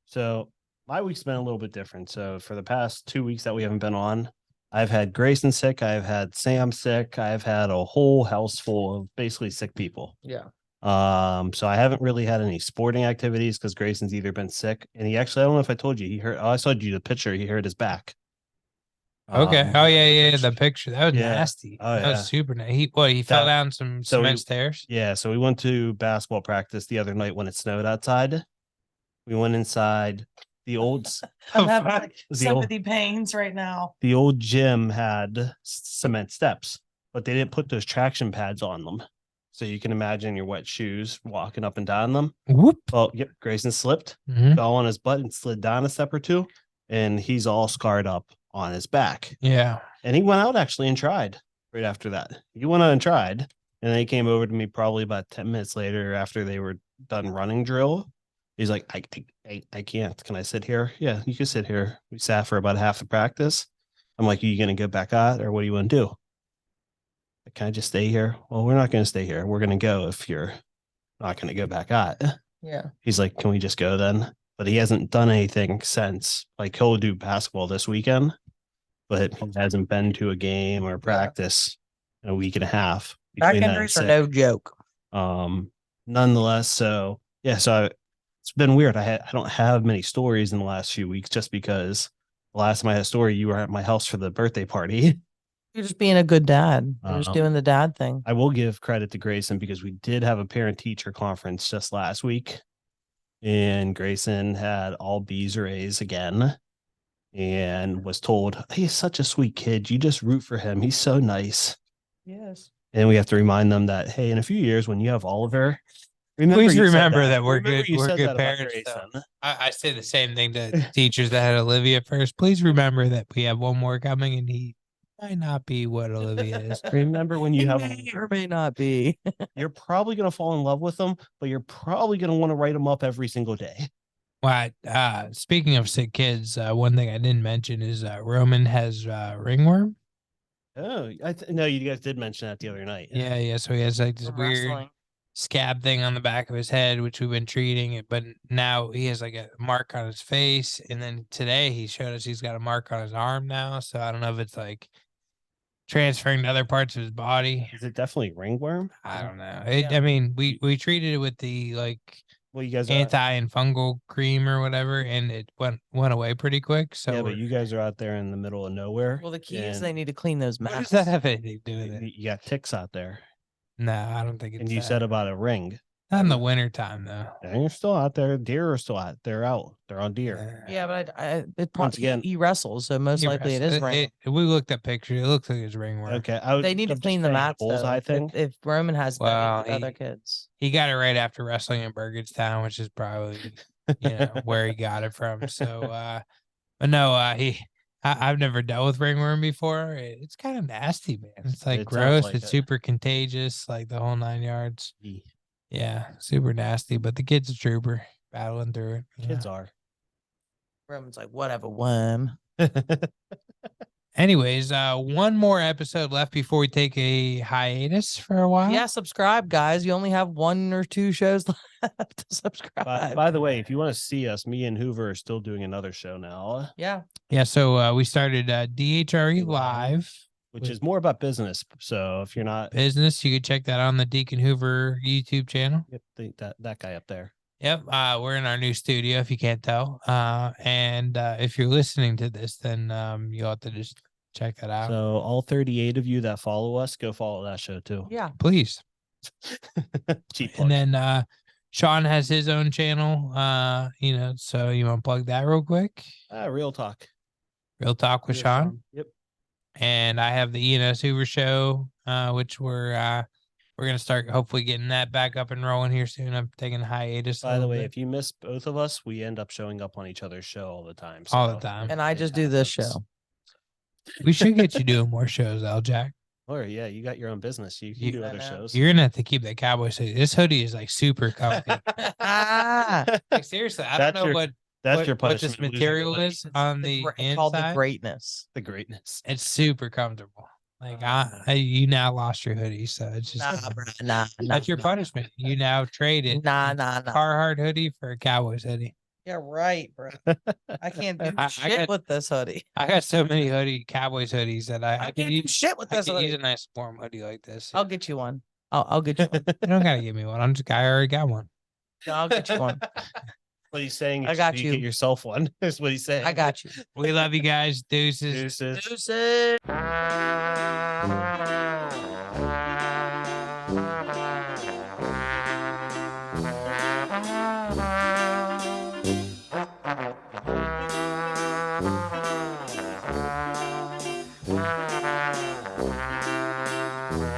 S2: So my week's been a little bit different. So for the past 2 weeks that we haven't been on, I've had Grayson sick. I've had Sam sick. I've had a whole house full of basically sick people.
S1: Yeah.
S2: So I haven't really had any sporting activities because Grayson's either been sick and he actually, I don't know if I told you, he hurt. Oh, I showed you the picture. He hurt his back.
S3: okay. Oh yeah, the picture that was nasty.
S2: Oh,
S3: that
S2: yeah.
S3: was super nasty. He fell down some cement stairs.
S2: Yeah. So we went to basketball practice the other night when it snowed outside. We went inside. The old
S1: I'm having like sympathy pains right now.
S2: The old gym had cement steps, but they didn't put those traction pads on them. So you can imagine your wet shoes walking up and down them.
S3: Whoop.
S2: Oh, yep. Grayson slipped, fell on his butt and slid down a step or two. And he's all scarred up on his back.
S3: Yeah.
S2: And he went out actually and tried right after that. He went out and tried. And then he came over to me probably about 10 minutes later after they were done running drill. He's like, I can't. Can I sit here? Yeah, you can sit here. We sat for about half the practice. I'm like, are you going to go back out or what do you want to do? Can I just stay here? Well, we're not going to stay here. We're going to go if you're not going to go back out.
S1: Yeah.
S2: He's like, can we just go then? But he hasn't done anything since. Like he'll do basketball this weekend, but he hasn't been to a game or practice in a week and a half.
S1: Back injuries are no joke.
S2: Nonetheless, so yeah, it's been weird. I don't have many stories in the last few weeks just because the last time I had a story, you were at my house for the birthday party.
S1: You're just being a good dad. You're just doing the dad thing.
S2: I will give credit to Grayson because we did have a parent teacher conference just last week. And Grayson had all B's or A's again and was told, he's such a sweet kid. You just root for him. He's so nice.
S1: Yes.
S2: And we have to remind them that, hey, in a few years when you have Oliver,
S3: Please
S2: you said
S3: remember that we're
S2: Remember
S3: good.
S2: you
S3: We're
S2: said
S3: good
S2: that about
S3: parents. So
S2: Grayson.
S3: I say the same thing to teachers that had Olivia first. Please remember that we have one more coming, and he might not be what Olivia is.
S2: Remember when you have
S1: may or may not be.
S2: you're probably gonna fall in love with them, but you're probably gonna want to write them up every single day.
S3: Well, speaking of sick kids, one thing I didn't mention is Roman has ringworm.
S2: Oh, no, you guys did mention that the other night.
S3: Yeah. So he has like this
S1: From
S3: weird
S1: wrestling.
S3: scab thing on the back of his head, which we've been treating. But now he has like a mark on his face, and then today he showed us he's got a mark on his arm now. So I don't know if it's like transferring to other parts of his body.
S2: Is it definitely ringworm?
S3: I don't know.
S1: Yeah.
S3: I mean, we treated it with the like
S2: Well, you guys
S3: anti and fungal cream or whatever, and it went away pretty quick. So
S2: yeah, but you guys are out there in the middle of nowhere.
S1: Well, the key is
S2: and
S1: they need to clean those
S3: what
S1: masks.
S3: does that have anything to do with it?
S2: you got ticks out there.
S3: No, I don't think it's
S2: And you
S3: that.
S2: said about a ring.
S3: Not in the winter time though.
S2: And you're still out there. Deer are still out. They're out. They're on deer.
S1: Yeah, but it
S2: Once again-
S1: he wrestles, so most likely it is ring.
S3: We looked at pictures. It looks like it's ringworm.
S2: Okay.
S1: They need to
S2: I'm just
S1: clean the
S2: saying
S1: mats
S2: bullseye
S1: though.
S2: thing.
S1: If Roman has
S3: Well,
S1: that with other kids.
S3: He got it right after wrestling in Burgettstown, which is probably where he got it from. So but no, I've never dealt with ringworm before. It's kind of nasty, man. It's like
S2: It sounds
S3: gross.
S2: like
S3: It's
S2: it.
S3: super contagious, like the whole 9 yards.
S2: Yeah,
S3: Yeah, super nasty. But the kid's a trooper, battling through it.
S2: kids are.
S1: Roman's like, whatever, worm.
S3: Anyways, one more episode left before we take a hiatus for a while.
S1: Yeah, subscribe, guys. You only have 1 or 2 shows left to subscribe.
S2: By the way, if you want to see us, me and Hoover are still doing another show now,
S1: Yeah.
S3: Yeah. So we started DHRE Live
S2: which is more about business. So if you're not,
S3: business. You could check that on the Deacon Hoover YouTube channel.
S2: yep, that guy up there.
S3: Yep. We're in our new studio, if you can't tell. And if you're listening to this, then you'll have to just check that out.
S2: So all 38 of you that follow us, go follow that show too.
S1: Yeah.
S3: Please.
S2: Cheap plug.
S3: And then Sean has his own channel. So you want to plug that real quick?
S2: Real talk.
S3: Real Talk with
S2: Real
S3: Sean.
S2: Yep.
S3: And I have the ENS Hoover show, which we're gonna start hopefully getting that back up and rolling here soon. I'm taking a hiatus.
S2: By the way, if you miss both of us, we end up showing up on each other's show all the time.
S3: All the
S2: so
S3: time.
S1: And I just do this show.
S3: We should get you doing more shows, Jack.
S2: Or yeah, you got your own business. You can
S3: You-
S2: do
S1: I
S2: other
S1: know.
S2: shows.
S3: You're gonna have to keep that Cowboys hoodie. This hoodie is like super comfy. Like, seriously, I don't
S2: That's
S3: know
S2: your-
S3: what
S2: That's your
S3: what
S2: punishment.
S3: this
S2: losing
S3: material
S2: the-
S3: is on the
S1: It's called the
S3: inside.
S1: greatness.
S2: The greatness.
S3: It's super comfortable. Like you now lost your hoodie, so it's just
S1: Nah, bro. Nah.
S3: that's your punishment. You now traded
S1: Nah.
S3: Carhartt hoodie for a Cowboys hoodie.
S1: Yeah, right, bro. I can't do
S3: I
S1: shit
S3: got-
S1: with this hoodie.
S3: I got so many Cowboys hoodies that I
S1: I
S3: could
S1: can't do
S3: use.
S1: shit with
S3: I
S1: this
S3: could use
S1: hoodie.
S3: a nice warm hoodie like this.
S1: I'll get you one. I'll get you one.
S3: You don't gotta give me one. I already got one.
S1: No, I'll get you one.
S2: What he's saying
S1: I
S2: is
S1: got
S2: you
S1: you.
S2: get yourself one. Is what he's saying.
S1: I got you.
S3: We love you guys. Deuces.
S2: Deuces.
S1: Deuces.